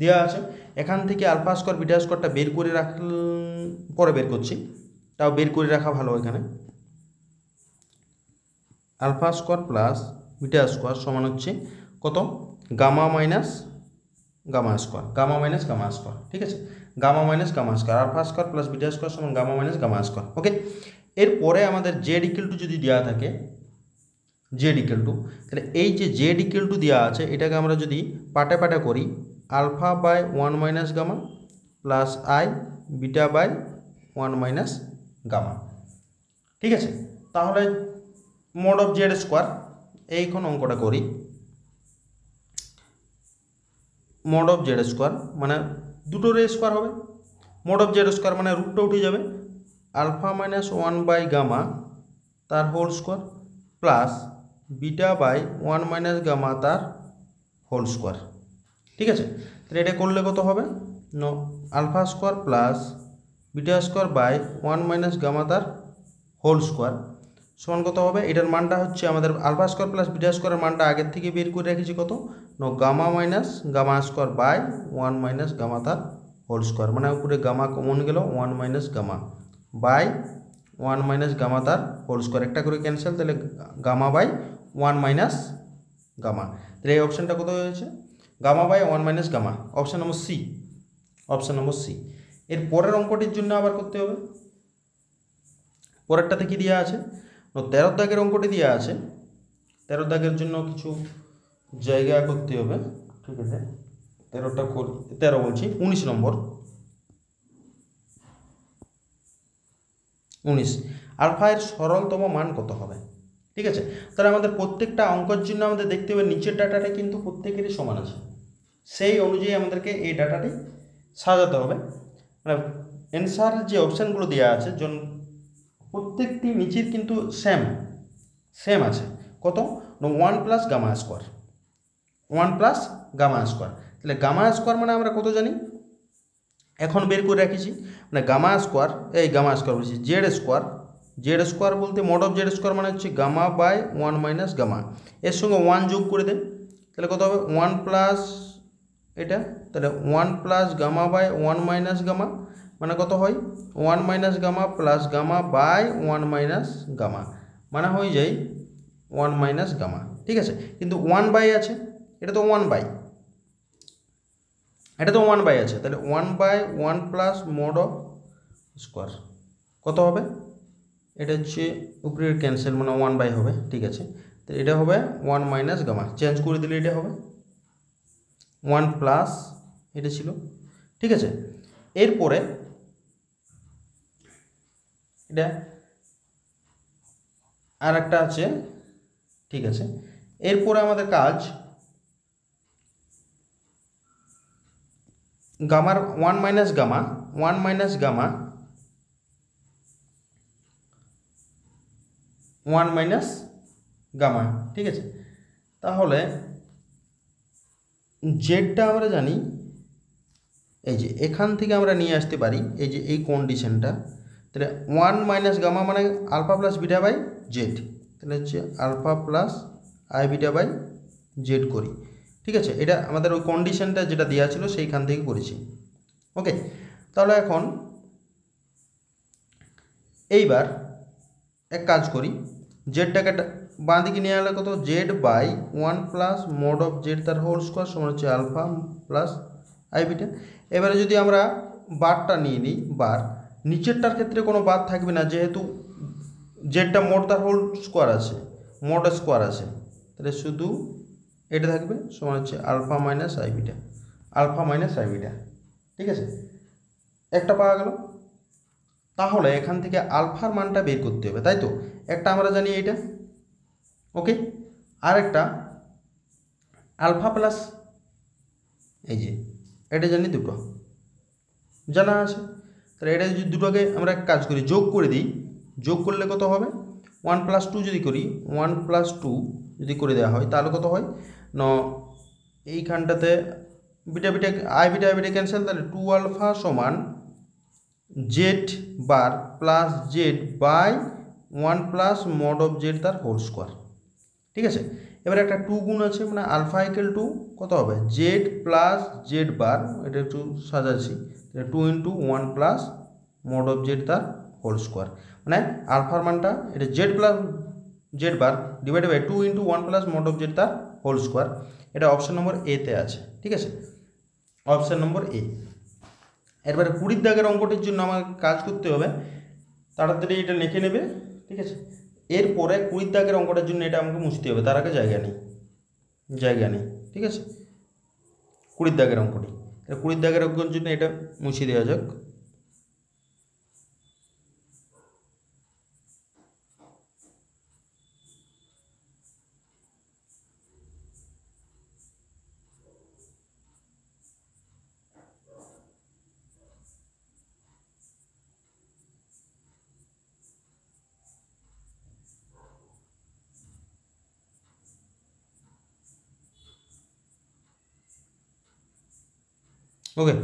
দেওয়া আছে। এখান থেকে আলফা স্কোয়ার বিটা স্কোয়ারটা বের করে পরে বের করছি, তাও বের করে রাখা ভালো। এখানে alpha square plus beta square সমান হচ্ছে কত gamma minus gamma square, gamma minus gamma square. ঠিক আছে, gamma minus gamma square, alpha square plus beta square সমান gamma minus gamma square. Okay, এরপরে আমাদের জেড ইকুয়াল টু যদি দেওয়া থাকে জেড ইকুয়াল টু, তাহলে এই যে জেড ইকুয়াল টু দেওয়া আছে এটাকে আমরা যদি পাটা করি, alpha by 1 minus gamma plus I beta by 1 minus gamma. ঠিক আছে, তাহলে মোড অফ জেড স্কোয়ার এইখন অঙ্কটা করি। মোড অফ জেড স্কোয়ার মানে দুটোর স্কোয়ার হবে। মোড অফ জেড স্কোয়ার মানে রুটটা উঠে যাবে, আলফা মাইনাস 1 বাই গামা তার whole square plus beta by 1 minus gamma তার হোল স্কোয়ার। ঠিক আছে, তাহলে এটা করলে কত হবে? Alpha square plus beta square by 1 minus gamma তার হোল স্কোয়ার সমান কত হবে? এটার মানটা হচ্ছে আমাদের আলফা স্কোয়ার প্লাস বিটা স্কোয়ারের মানটা আগের থেকে বের করে রেখেছি কত? Gamma minus gamma square by 1 minus gamma তার হোল স্কোয়ার, মানে উপরে গামা কমন গেল 1 minus gamma by 1 minus gamma তার হোল স্কোয়ার, একটা করে ক্যান্সেল, তাহলে গামা বাই 1 মাইনাস গামা। তাহলে এই অপশানটা কত হয়েছে? Gamma by 1 minus gamma, option number C. Option number C. এর পরের অঙ্কটির জন্য আবার করতে হবে। পরেরটাতে কি দেওয়া আছে? 13 দাগের অঙ্কটি দেওয়া আছে। 13 দাগের জন্য কিছু জায়গা করতে হবে। ঠিক আছে, 13 বলছি 19 নম্বর। 19 আলফা এর সরলতম মান কত হবে? ঠিক আছে, তাহলে আমাদের প্রত্যেকটা অঙ্কের জন্য আমাদের দেখতে হবে নিচের ডাটাটা কিন্তু প্রত্যেকেরই সমান আছে, সেই অনুযায়ী আমাদেরকে এই ডাটাটি সাজাতে হবে। মানে অ্যান্সার যে অপশানগুলো দেওয়া আছে প্রত্যেকটি নিচের কিন্তু সেম আছে। কত? 1 plus gamma square, 1 plus gamma square. তাহলে গামা স্কোয়ার মানে আমরা কত জানি? এখন বের করে রাখিছি, মানে গামা স্কোয়ার বলছি জেড স্কোয়ার বলতে মোড অফ জেড স্কোয়ার মানে হচ্ছে গামা বাই 1 মাইনাস গামা, এর সঙ্গে 1 যোগ করে দেন, তাহলে কত হবে? 1 প্লাস এটা, তাহলে 1 plus gamma by 1 minus gamma মানে কত হয়? 1 minus gamma plus gamma by 1 minus gamma মানে হয়ে যায় 1 মাইনাস গামা। ঠিক আছে, কিন্তু 1 বাই আছে, এটা তো 1 বাই আছে, তাহলে 1 by 1 plus mod of square কত হবে? এটা হচ্ছে উপরের ক্যান্সেল মানে 1 বাই হবে। ঠিক আছে, তো এটা হবে 1 মাইনাস গামা, চেঞ্জ করে দিলে এটা হবে 1 প্লাস এটা ছিল। ঠিক আছে, এরপরে এটা আর একটা আছে। ঠিক আছে, এরপরে আমাদের কাজ গামার 1 মাইনাস গামা ঠিক আছে, তাহলে জেডটা আমরা জানি, এই যে এখান থেকে আমরা নিয়ে আসতে পারি এই যে এই কন্ডিশনটা, তাহলে 1 মাইনাস গামা মানে alpha plus beta by Z, তাহলে হচ্ছে alpha plus I beta by Z করি। ঠিক আছে, এটা আমাদের ওই কন্ডিশনটা যেটা দেওয়া ছিল সেইখান থেকে করেছি। ওকে, তাহলে এখন এইবার এক কাজ করি, জেডটাকে বাঁ দিকে নিয়ে আনলে কত? Z by 1 plus mod of Z তার হোল স্কোয়ার সমান হচ্ছে আলফা প্লাস আই বিটা। এবারে যদি আমরা বারটা নিয়ে নিই, বার নিচেরটার ক্ষেত্রে কোনো বাদ থাকবে না, যেহেতু জেডটা মোড তার হোল স্কোয়ার আছে, মোড স্কোয়ার আছে, তাহলে শুধু এটা থাকবে সমান হচ্ছে আলফা মাইনাস আই বিটা। ঠিক আছে, একটা পাওয়া গেল। তাহলে এখান থেকে আলফার মানটা বের করতে হবে, তাই তো? একটা আমরা জানি এইটা, ওকে, আর একটা আলফা প্লাস এই যে এটা জানি, দুটো জানা আছে। তাহলে এটা যদি দুটোকে আমরা এক কাজ করি, যোগ করে দিই, যোগ করলে কত হবে? 1 প্লাস 2 যদি করি, 1 প্লাস 2 যদি করে দেওয়া হয় তাহলে কত হয়? এইখানটাতে বিটা আই বিটা ক্যান্সেল, তাহলে 2 আলফা সমান Z bar plus Z by 1 plus mod of Z তার হোল স্কোয়ার। ঠিক আছে, এবার একটা 2 গুণ আছে, মানে আলফা ইকুয়াল টু কত হবে? জেড প্লাস জেড বার, এটা একটু সাজাচ্ছি, 2 into 1 plus mod of Z তার হোল স্কোয়ার, মানে আলফার মানটা এটা Z plus Z bar divided by 2 into 1 plus mod of Z তার হোল স্কোয়ার। এটা অপশান নম্বর এতে আছে। ঠিক আছে, অপশান নম্বর এ। এরপরে 20 দাগের অঙ্কটির জন্য আমাকে কাজ করতে হবে, তাড়াতাড়ি এটা লিখে নেবে। ঠিক আছে, এরপরে 20 দাগের অঙ্কটার জন্য এটা আমাকে মুছতে হবে, তার আগে জায়গা নেই। ঠিক আছে, 20 দাগের অঙ্কটি। 20 দাগের অঙ্কের জন্য এটা মুছে দেওয়া যাক। ওকে,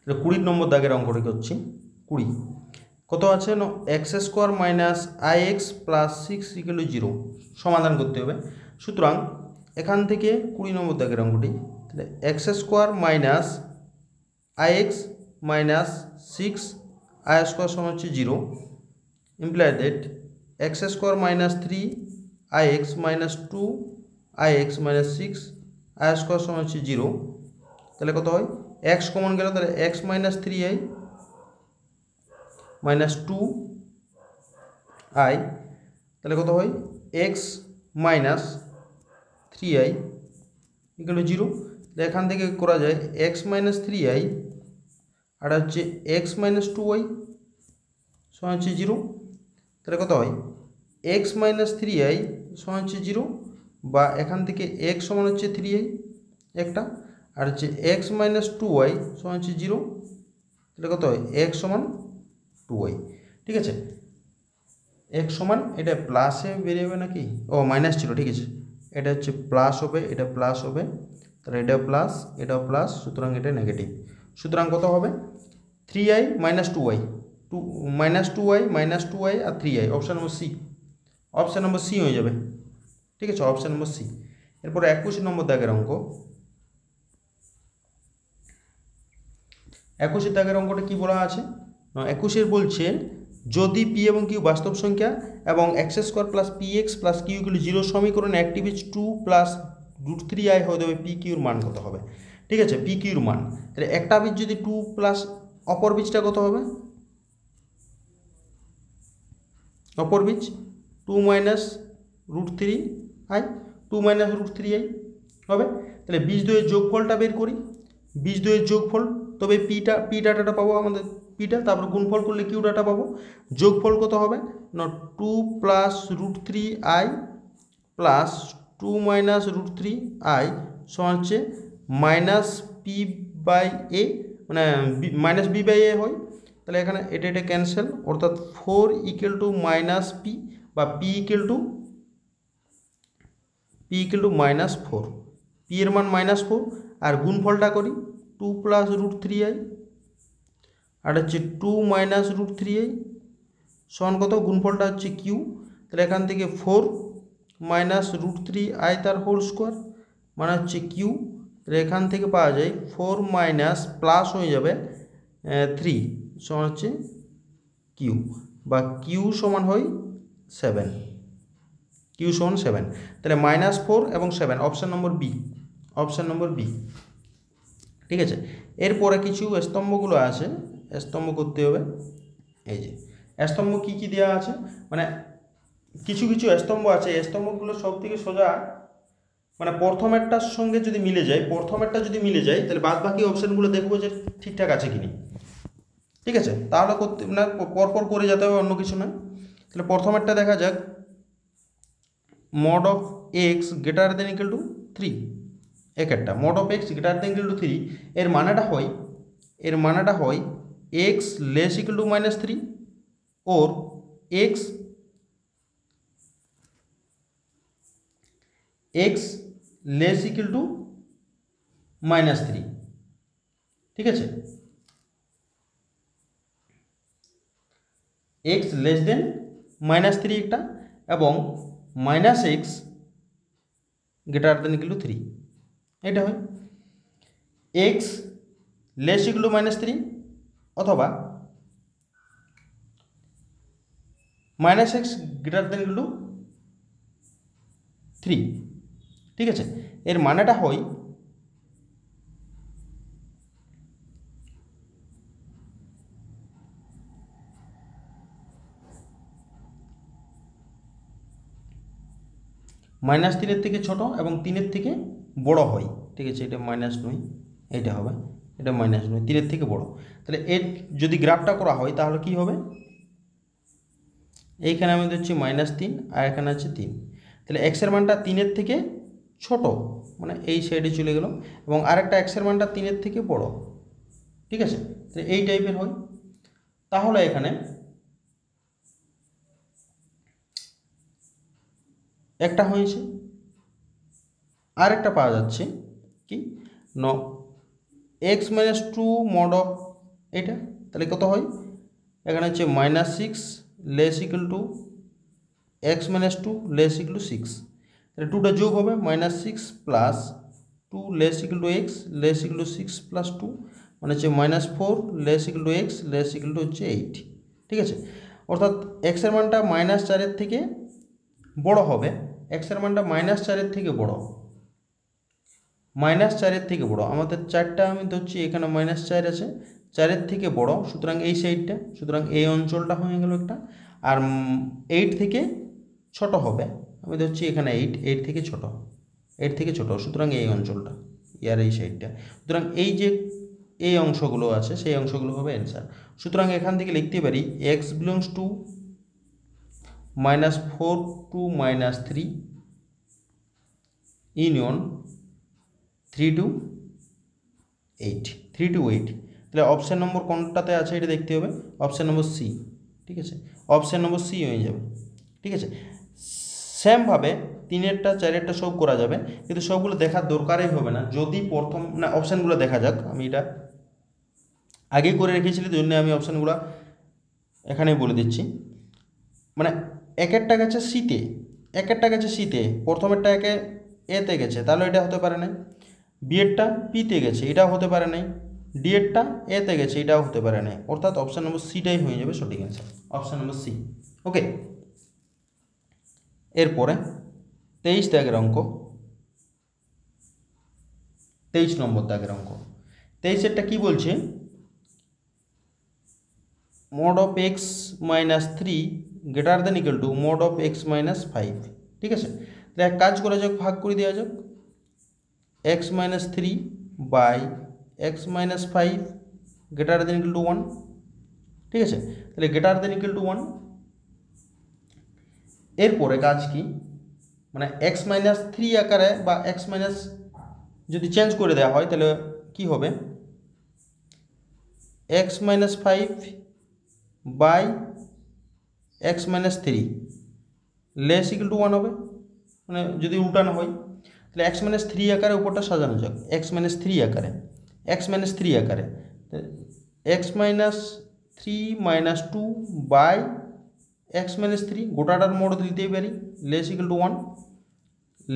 20 নম্বর দাগের অঙ্কটি করছি। 20 কত আছে না, X square minus I x plus 6 equal to 0 সমাধান করতে হবে। সুতরাং এখান থেকে 20 নম্বর দাগের অঙ্কটি, তাহলে x square minus I x minus 6 I square সমান হচ্ছে 0, imply that x square minus 3 I x minus 2 I x minus 6 I square সমান হচ্ছে 0। তাহলে কত হয়, এক্স কমন গেল, তাহলে x minus 3i minus 2i, তাহলে কত হয় x minus 3i equal to 0। তাহলে এখান থেকে করা যায় এক্স মাইনাস 3i আর হচ্ছে এক্স মাইনাস 2i সমান হচ্ছে 0। তাহলে কত হয় এক্স মাইনাস 3i সমান হচ্ছে 0, বা এখান থেকে এক্স সমান হচ্ছে 3i একটা, আর হচ্ছে এক্স মাইনাস 2i সমান হচ্ছে 0। তাহলে কত হয় এক্স সমান 2i। ঠিক আছে, এক্স সমান, এটা প্লাসে বেরিয়ে নাকি, ও মাইনাস ছিল, ঠিক আছে, এটা হচ্ছে প্লাস হবে, এটা প্লাস হবে, তাহলে এটাও প্লাস এটাও প্লাস, সুতরাং এটা নেগেটিভ। সুতরাং কত হবে 3i minus 2i, minus 2i আর 3i, option number C, option number C হয়ে যাবে। ঠিক আছে, অপশান নম্বর সি। এরপরে 21 নম্বর দাগের অঙ্ক। 21 দাগের অঙ্কটা কি বলা আছে, 21 বলছে যদি পি এবং কিউ বাস্তব সংখ্যা এবং X square plus P X plus Q equal 0 সমীকরণে একটি বীজ 2 প্লাস √3i হয়, তবে পি কিউর মান কত হবে। ঠিক আছে, পি কিউর মান, তাহলে একটা বীজ যদি 2 প্লাস অপর বীজটা কত হবে, অপর বীজ 2 মাইনাস √3i, 2 মাইনাস √3i হবে। তাহলে বীজ দ্বয়ের যোগফলটা বের করি, বীজ দ্বয়ের যোগফল, তবে পি ডাটাটা পাবো আমাদের, পিটা, তারপর গুণফল করলে কিউ ডাটা পাবো। যোগফল কত হবে না 2 plus √3i plus 2 minus √3i সমান হচ্ছে মাইনাস পি বাই এ, মানে মাইনাস বি বাই এ হয়। তাহলে এখানে এটা ক্যান্সেল, অর্থাৎ 4 ইকুয়াল টু মাইনাস পি, বা পি ইকুয়াল টু -4, পি এর মান -4, আর গুণফলটা করি 2 প্লাস √3i আর হচ্ছে 2 মাইনাস √3i সমান কত, গুণফলটা হচ্ছে কিউ। তাহলে এখান থেকে 4 মাইনাস √3i তার হোল স্কোয়ার মানে হচ্ছে কিউ। তাহলে এখান থেকে পাওয়া যায় 4 মাইনাস প্লাস হয়ে যাবে 3 সমান হচ্ছে কিউ, বা কিউ সমান হয় 7, কিউ সমান 7। তাহলে -4 এবং 7, option number B, option number B. ঠিক আছে, এরপরে কিছু স্তম্ভগুলো আছে, স্তম্ভ করতে হবে। এই যে স্তম্ভ কী কী দেওয়া আছে, মানে কিছু কিছু স্তম্ভ আছে, স্তম্ভগুলো সব থেকে সোজা, মানে প্রথমেরটার সঙ্গে যদি মিলে যায়, প্রথমেরটা যদি মিলে যায় তাহলে বাদ বাকি অপশানগুলো দেখবো যে ঠিকঠাক আছে কিনা। ঠিক আছে, তাহলে করতে না পরপর করে যেতে হবে, অন্য কিছু নয়। তাহলে প্রথমেরটা দেখা যাক, mod of x greater than equal to 3, একটা mod of x greater than equal to 3 এর মানেটা হয় x less equal to -3 or x less equal to -3। ঠিক আছে, x less than -3 একটা, এবং -x greater than equal to 3, এটা হয় x less equal to -3 অথবা -x greater than equal to 3। ঠিক আছে, এর মানেটা হয় -3 থেকে ছোট এবং 3 থেকে বড় হয়, ঠিক আছে, এটা -9 এইটা হবে, এটা -9 3-এর থেকে বড়। তাহলে এর যদি গ্রাফটা করা হয় তাহলে কি হবে, এইখানে আমি দিচ্ছি -3 আর এখানে আছে 3, তাহলে এক্সের মানটা 3-এর থেকে ছোট, মানে এই সাইডে চলে গেল, এবং আরেকটা এক্সের মানটা 3-এর থেকে বড়, ঠিক আছে, তাহলে এই টাইপের হয়। তাহলে এখানে একটা হয়েছে, আরেকটা পাওয়া যাচ্ছে কি x-2 mod of এটা, তাহলে কত হয়, এখানে হচ্ছে -6 less equal two x-2 less equal to 6, তাহলে 2টা যোগ হবে, -6 plus 2 less equal two x less equal to 6 plus 2 মানে হচ্ছে -4 less equal two x less equal two হচ্ছে 8, ঠিক আছে। অর্থাৎ এক্সের মানটা -4-এর থেকে বড় হবে, এক্সের মানটা -4-এর থেকে বড়, -4-এর থেকে বড়, আমাদের 4টা আমি ধরছি এখানে -4 আছে, 4-এর থেকে বড়, সুতরাং এই সাইডটা, সুতরাং এই অঞ্চলটা হয়ে গেল একটা। আর 8 থেকে ছোট হবে, আমি ধরছি এখানে 8 থেকে ছোট, 8 থেকে ছোট, সুতরাং এই অঞ্চলটা ইয়ার এই সাইডটা, সুতরাং এই যে এই অংশগুলো আছে সেই অংশগুলো হবে অ্যান্সার। সুতরাং এখান থেকে লিখতে পারি x belongs to -4 to -3 union 3 to 8, 3 to 8, তাহলে অপশান নম্বর কোনটাতে আছে এটা দেখতে হবে, অপশান নম্বর সি, ঠিক আছে, অপশান নম্বর সি হয়ে যাবে, ঠিক আছে। সেমভাবে 3-এরটা 4-এরটা সব করা যাবে, কিন্তু সবগুলো দেখার দরকারই হবে না, যদি প্রথম না অপশানগুলো দেখা যাক, আমি এটা আগে করে রেখেছিলি জন্য আমি অপশানগুলো এখানেই বলে দিচ্ছি। মানে একেরটা গেছে সিতে, একেরটা গেছে সিতে, প্রথমেরটা একে এতে গেছে, তাহলে এটা হতে পারে না, বিয়েরটা পিতে গেছে, এটাও হতে পারে নাই, ডিএরটা এতে গেছে, এটাও হতে পারে না, অর্থাৎ অপশান নম্বর সিটাই হয়ে যাবে সঠিক অ্যান্সার, অপশান নম্বর সি। ওকে, এরপরে 23 দাগের অঙ্ক, 23 নম্বর দাগের অঙ্ক, 23-এরটা কি বলছে, mod of x minus 3 greater than equal to mod of x minus 5, ঠিক আছে। তাহলে এক কাজ করা যাক, ভাগ করে দেওয়া যাক, x minus 3 by x minus 5 greater than equal to 1, ঠিক আছে, তাহলে greater than equal to 1, এরপরে কাজ কি, মানে x minus 3 আকারে বা x minus যদি চেঞ্জ করে দেওয়া হয় তাহলে কি হবে, x minus 5 by x minus 3 less equal to 1 হবে, মানে যদি উল্টানো হয় তাহলে x minus 3 আকারে উপরটা সাজানো যাক, x minus 3 আকারে, x minus 3 আকারে, x minus 3 minus 2 by x minus 3 গোটাটার মোড দিতেই পারি, less equal to 1,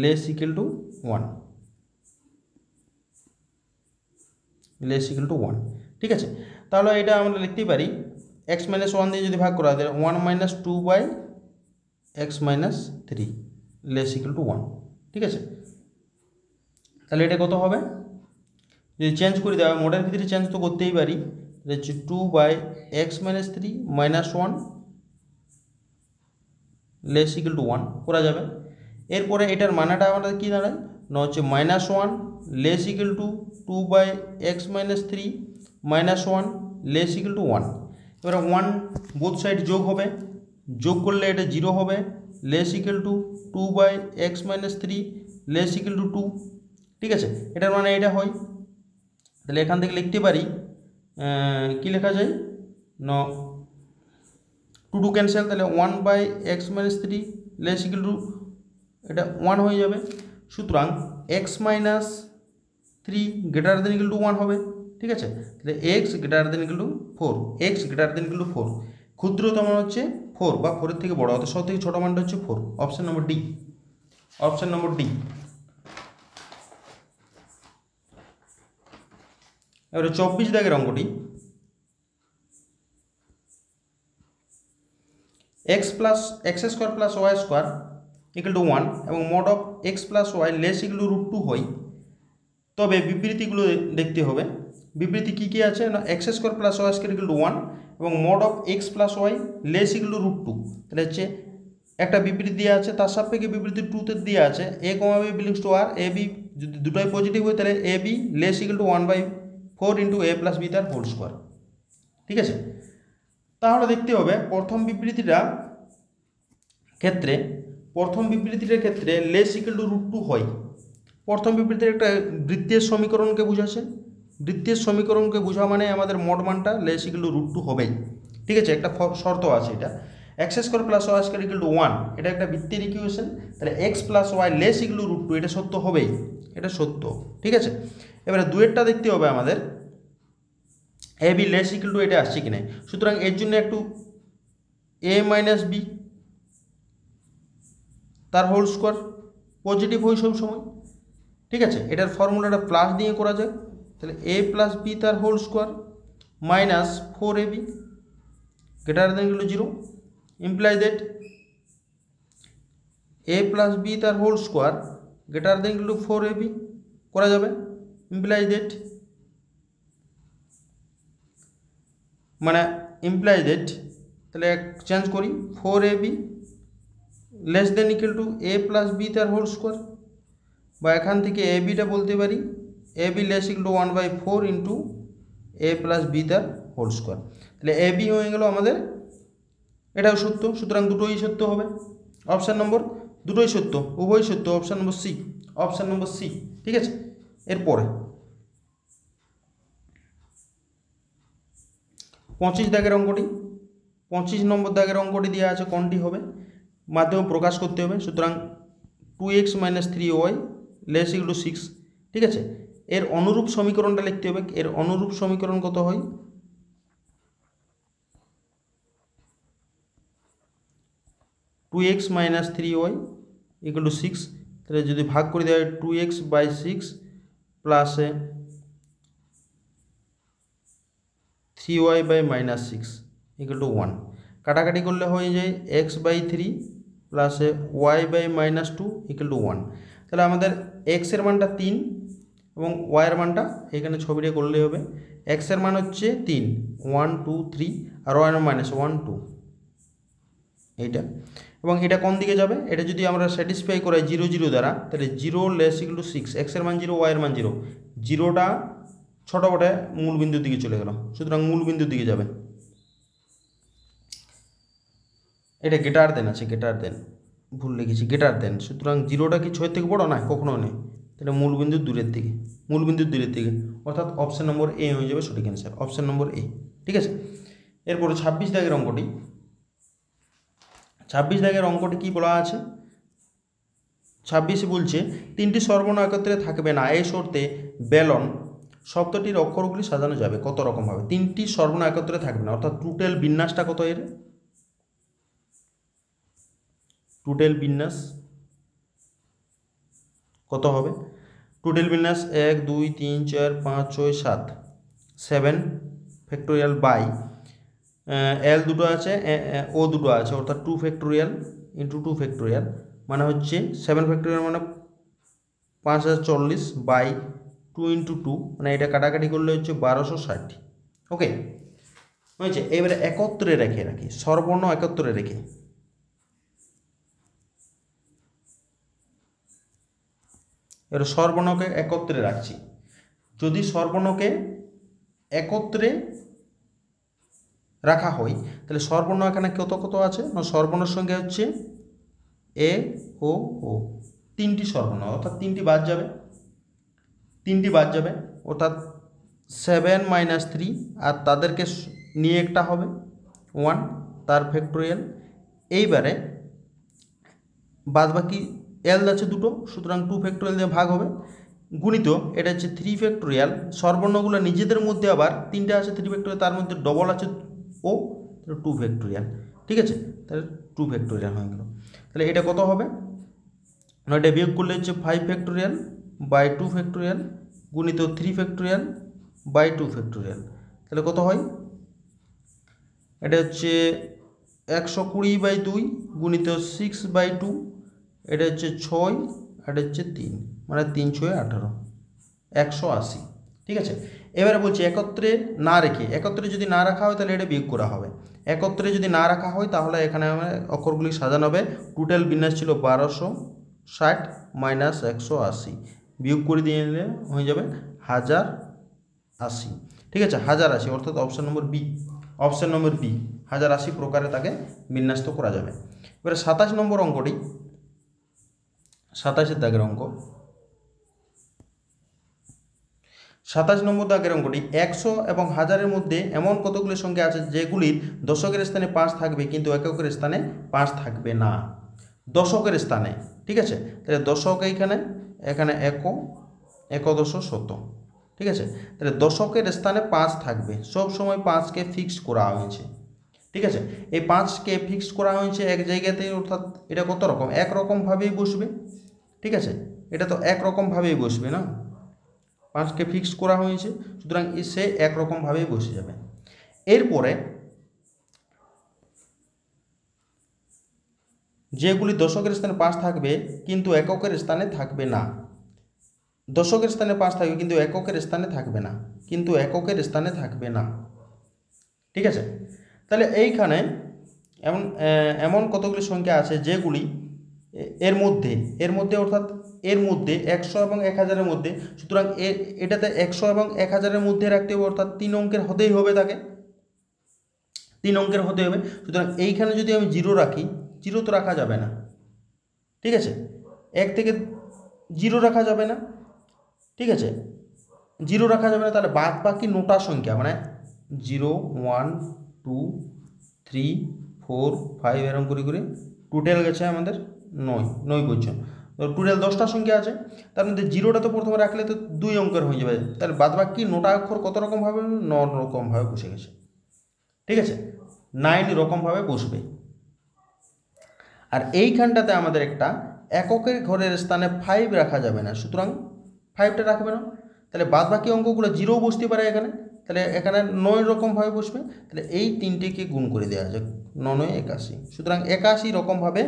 less equal to 1, less equal to 1, ঠিক আছে। তাহলে এটা আমরা লিখতেই পারি x minus 1 দিয়ে যদি ভাগ করা হয় 1 minus 2 by x minus 3 less equal to 1, ঠিক আছে। তাহলে এটা কত হবে, যদি চেঞ্জ করে দেওয়া হয় মোডের ভিতরে চেঞ্জ তো করতেই পারি, হচ্ছে 2 by x minus 3 minus 1 less equal to 1 করা যাবে। এরপরে এটার মানাটা আমাদের কী দাঁড়ায় না, হচ্ছে -1 less equal to 2 by x minus 3 minus 1 less equal to 1, এবারে 1 বোথ সাইড যোগ হবে, যোগ করলে এটা 0 হবে, less equal to 2 by x minus 3 less equal to 2, ঠিক আছে, এটার মানে এটা হয়। তাহলে এখান থেকে লিখতে পারি কি লেখা যায় না, 2 ক্যান্সেল, তাহলে 1 by x minus 3 less equal to এটা 1 হয়ে যাবে, সুতরাং x minus 3 greater than equal to 1 হবে, ঠিক আছে। তাহলে x greater than equal to 4, x greater than equal to 4, ক্ষুদ্রতম হচ্ছে 4 বা 4-এর থেকে বড়, অর্থাৎ সব থেকে ছোটো মানটা হচ্ছে 4, option number D, option number D. এবারে 24 দাগের অঙ্কটি, X square plus Y square equal to 1 এবং mod of x plus Y less equal to √2 হয়, তবে বিবৃতিগুলো দেখতে হবে। বিবৃতি কী কী আছে না, X square plus Y square equal to 1 এবং mod of x plus Y less equal to √2, তাহলে হচ্ছে একটা বিবৃতি দেওয়া আছে, তার সাপেক্ষে বিবৃতি 2তে দেওয়া আছে a, b belongs to R, a b যদি দুটোই পজিটিভ হয় তাহলে A B less equal to 1/4 into A plus B তার হোল স্কোয়ার। ঠিক আছে, তাহলে দেখতে হবে প্রথম বিবৃতিটার ক্ষেত্রে লেস ইকুয়াল টু √2 হয়। প্রথম বিবৃতির একটা বৃত্তের সমীকরণকে বুঝাচ্ছে, বৃত্তের সমীকরণকে বোঝা মানে আমাদের মোট মানটা লেস ইকুয়াল টু √2 হবেই। ঠিক আছে, একটা শর্ত আছে, এটা x square plus Y square equal to 1, এটা একটা বৃত্তের ইকুয়েশন। তাহলে x plus Y less equal to √2, এটা সত্য হবেই, এটা সত্য। ঠিক আছে, এবারে দুয়েরটা দেখতে হবে আমাদের এ বি লেস ইকুয়াল টু এটা আসছে কি না। সুতরাং এর জন্য একটু এ মাইনাস বি তার হোল স্কোয়ার পজিটিভ হয় সব সময়। ঠিক আছে, এটার ফর্মুলাটা প্লাস দিয়ে করা যায়, তাহলে এ প্লাস বি তার whole square minus 4ab greater than equal to 0 imply that A plus B তার whole square greater than equal to 4ab করা যাবে, ইমপ্লাই দ্যাট তাহলে চেঞ্জ করি 4ab less than equal to A plus B তার whole square, বা এখান থেকে A বিটা বলতে পারি A B less equal to 1/4 into A plus B তার হোল স্কোয়ার। তাহলে এ বি হয়ে গেল আমাদের, এটাও সত্য, সুতরাং দুটোই সত্য হবে। অপশান নম্বর দুটোই সত্য, উভয় সত্য, অপশান নম্বর সি। ঠিক আছে, এরপরে 25 দাগের অঙ্কটি, 25 নম্বর দাগের অঙ্কটি দেওয়া আছে কোনটি হবে, মাধ্যমে প্রকাশ করতে হবে। সুতরাং 2x - 3y less equal to 6। ঠিক আছে, এর অনুরূপ সমীকরণটা লিখতে হবে। এর অনুরূপ সমীকরণ কত হয়, 2x - 3y ইকুয়াল টু 6। তাহলে যদি ভাগ করে দেওয়া হয় 2x/6 plus 3y/-6 equal to 1। কাটাকাটি করলে হয়ে যায় x/3 plus y/-2 equal to 1। তাহলে আমাদের x এর মানটা 3 এবং y এর মানটা এখানে ছবিটা করলেই হবে। x এর মান হচ্ছে 3, 1 2 3, আর y এর মান -1 2, এইটা। এবং এটা কোন দিকে যাবে, এটা যদি আমরা স্যাটিসফাই করাই 0 0 দ্বারা, তাহলে 0 লেস ইকুয়াল টু 6, x এর মান 0, y এর মান 0, 0টা ছোটো বটে মূল বিন্দুর দিকে চলে গেল, সুতরাং মূল বিন্দুর দিকে যাবে। এটা গ্রেটার দেন আছে, ভুল লিখেছি, গ্রেটার দেন। সুতরাং 0টা কি 6 থেকে বড় না, কখনো নেই। তাহলে মূল বিন্দুর দূরের দিকে, অর্থাৎ অপশান নম্বর এ হয়ে যাবে সঠিক অ্যান্সার, অপশান নম্বর এ। ঠিক আছে, এরপরে 26 দাগের অঙ্কটি, 26 দাগের অঙ্কটি কী বলা আছে, 26 বলছে 3টি সর্বর্ণ একত্রে থাকবে না এই শর্তে বেলন শব্দটির অক্ষরগুলি সাজানো যাবে কত রকমভাবে। 3টি সর্বর্ণ একত্রে থাকবে না, অর্থাৎ টোটাল বিন্যাসটা কত, এর টোটাল বিন্যাস কত হবে। টোটাল বিন্যাস 1 2 3 4 5 6 7, 7 ফ্যাক্টোরিয়াল বাই এল দুটো আছে, ও দুটো আছে, অর্থাৎ 2 ফ্যাক্টোরিয়াল ইন্টু 2 ফ্যাক্টোরিয়াল মানে হচ্ছে 7 ফ্যাক্টোরিয়াল মানে 5040 বাই 2 ইন্টু 2 মানে এটা কাটাকাটি করলে হচ্ছে 1260। ওকে হয়েছে। এবারে একত্রে রেখে রাখি, সর্বর্ণ একত্রে রেখে, এবার সর্বর্ণকে একত্রে রাখছি। যদি সর্বর্ণকে একত্রে রাখা হয় তাহলে সর্বর্ণ এখানে কত কত আছে না, সর্বর্ণের সঙ্গে হচ্ছে এ ও ও, 3টি সর্বর্ণ, অর্থাৎ 3টি বাদ যাবে, অর্থাৎ 7 - 3, আর তাদেরকে নিয়ে একটা হবে 1 তার ফ্যাক্টোরিয়াল। এইবারে বাদ বাকি এল আছে দুটো, সুতরাং 2 ফ্যাক্টোরিয়াল দিয়ে ভাগ হবে, গুণিত এটা হচ্ছে 3 ফ্যাক্টোরিয়াল। সর্বর্ণগুলো নিজেদের মধ্যে আবার 3টে আছে 3 ফ্যাক্টোরিয়াল, তার মধ্যে ডবল আছে ও, 2 ফ্যাক্টোরিয়াল। ঠিক আছে, তাহলে 2 ফ্যাক্টোরিয়াল হয়ে গেল। তাহলে এটা কত হবে না, এটা বিয়োগ করলে হচ্ছে 5 ফ্যাক্টোরিয়াল বাই 2 ফ্যাক্টোরিয়াল গুণিত 3 ফ্যাক্টোরিয়াল বাই 2 ফ্যাক্টোরিয়াল। তাহলে কত হয়, এটা হচ্ছে 120/2 গুণিত 6/2, এটা হচ্ছে 6, এটা হচ্ছে 3, মানে 3 6 18, 180। ঠিক আছে, এবারে বলছি একত্রে না রেখে, একত্রে যদি না রাখা হয় তাহলে এটা বিয়োগ করা হবে। একত্রে যদি না রাখা হয় তাহলে এখানে আমরা অক্ষরগুলি সাজানো হবে। টোটাল বিন্যাস ছিল 1260 - 180, বিয়োগ করে দিয়ে নিলে হয়ে যাবে 1080। ঠিক আছে, 1080 অর্থাৎ option number B, option number B 1080 প্রকারে তাকে বিন্যস্ত করা যাবে। এবারে 27 নম্বর অঙ্কটি, 27 দাগের অঙ্ক। 27 নম্বর দাগের অঙ্কটি, 100 এবং 1000-এর মধ্যে এমন কতগুলি সংখ্যা আছে যেগুলির দশকের স্থানে 5 থাকবে কিন্তু এককের স্থানে 5 থাকবে না। দশকের স্থানে, ঠিক আছে, তাহলে দশক এইখানে, এখানে এক দশ শত, ঠিক আছে, তাহলে দশকের স্থানে 5 থাকবে, সব সময় 5কে ফিক্সড করা হয়েছে। ঠিক আছে, এই 5কে ফিক্সড করা হয়েছে এক জায়গাতে, অর্থাৎ এটা কত রকম একরকমভাবেই বসবে। ঠিক আছে, এটা তো একরকমভাবেই বসবে না, 5কে ফিক্সড করা হয়েছে, সুতরাং সে একরকমভাবেই বসে যাবে। এরপরে যেগুলি দশকের স্থানে 5 থাকবে কিন্তু এককের স্থানে থাকবে না, দশকের স্থানে 5 থাকবে কিন্তু এককের স্থানে থাকবে না, কিন্তু এককের স্থানে থাকবে না। ঠিক আছে, তাহলে এইখানে এমন কতগুলি সংখ্যা আছে যেগুলি এর মধ্যে অর্থাৎ এর মধ্যে 100 এবং 1000-এর মধ্যে, সুতরাং এটাতে 100 এবং 1000-এর মধ্যে রাখতে হবে, অর্থাৎ 3 অঙ্কের হতেই হবে, তাকে 3 অঙ্কের হতে হবে। সুতরাং এইখানে যদি আমি 0 রাখি, 0 তো রাখা যাবে না। ঠিক আছে, 1 থেকে 0 রাখা যাবে না। ঠিক আছে, 0 রাখা যাবে না, তাহলে বাদ বাকি 9টা সংখ্যা মানে 0 1 2 3 4 5 এরকম করে টোটাল গেছে আমাদের 9 পর্যন্ত, টোটাল 10টা সংখ্যা আছে। তার মধ্যে 0টা তো প্রথমে রাখলে তো 2 অঙ্কের হয়ে যাবে, তাহলে বাদ বাকি 9টা অক্ষর কত রকমভাবে 9 রকমভাবে বসে গেছে। ঠিক আছে, 9 রকমভাবে বসবে। আর এইখানটাতে আমাদের একটা এককের ঘরের স্থানে 5 রাখা যাবে না, সুতরাং 5টা রাখবে না, তাহলে বাদ বাকি অঙ্কগুলো 0 বসতে পারে এখানে, তাহলে এখানে 9 রকমভাবে বসবে, তাহলে এই 3টেকে গুণ করে দেওয়া যাক, 9 81, সুতরাং 81 রকমভাবে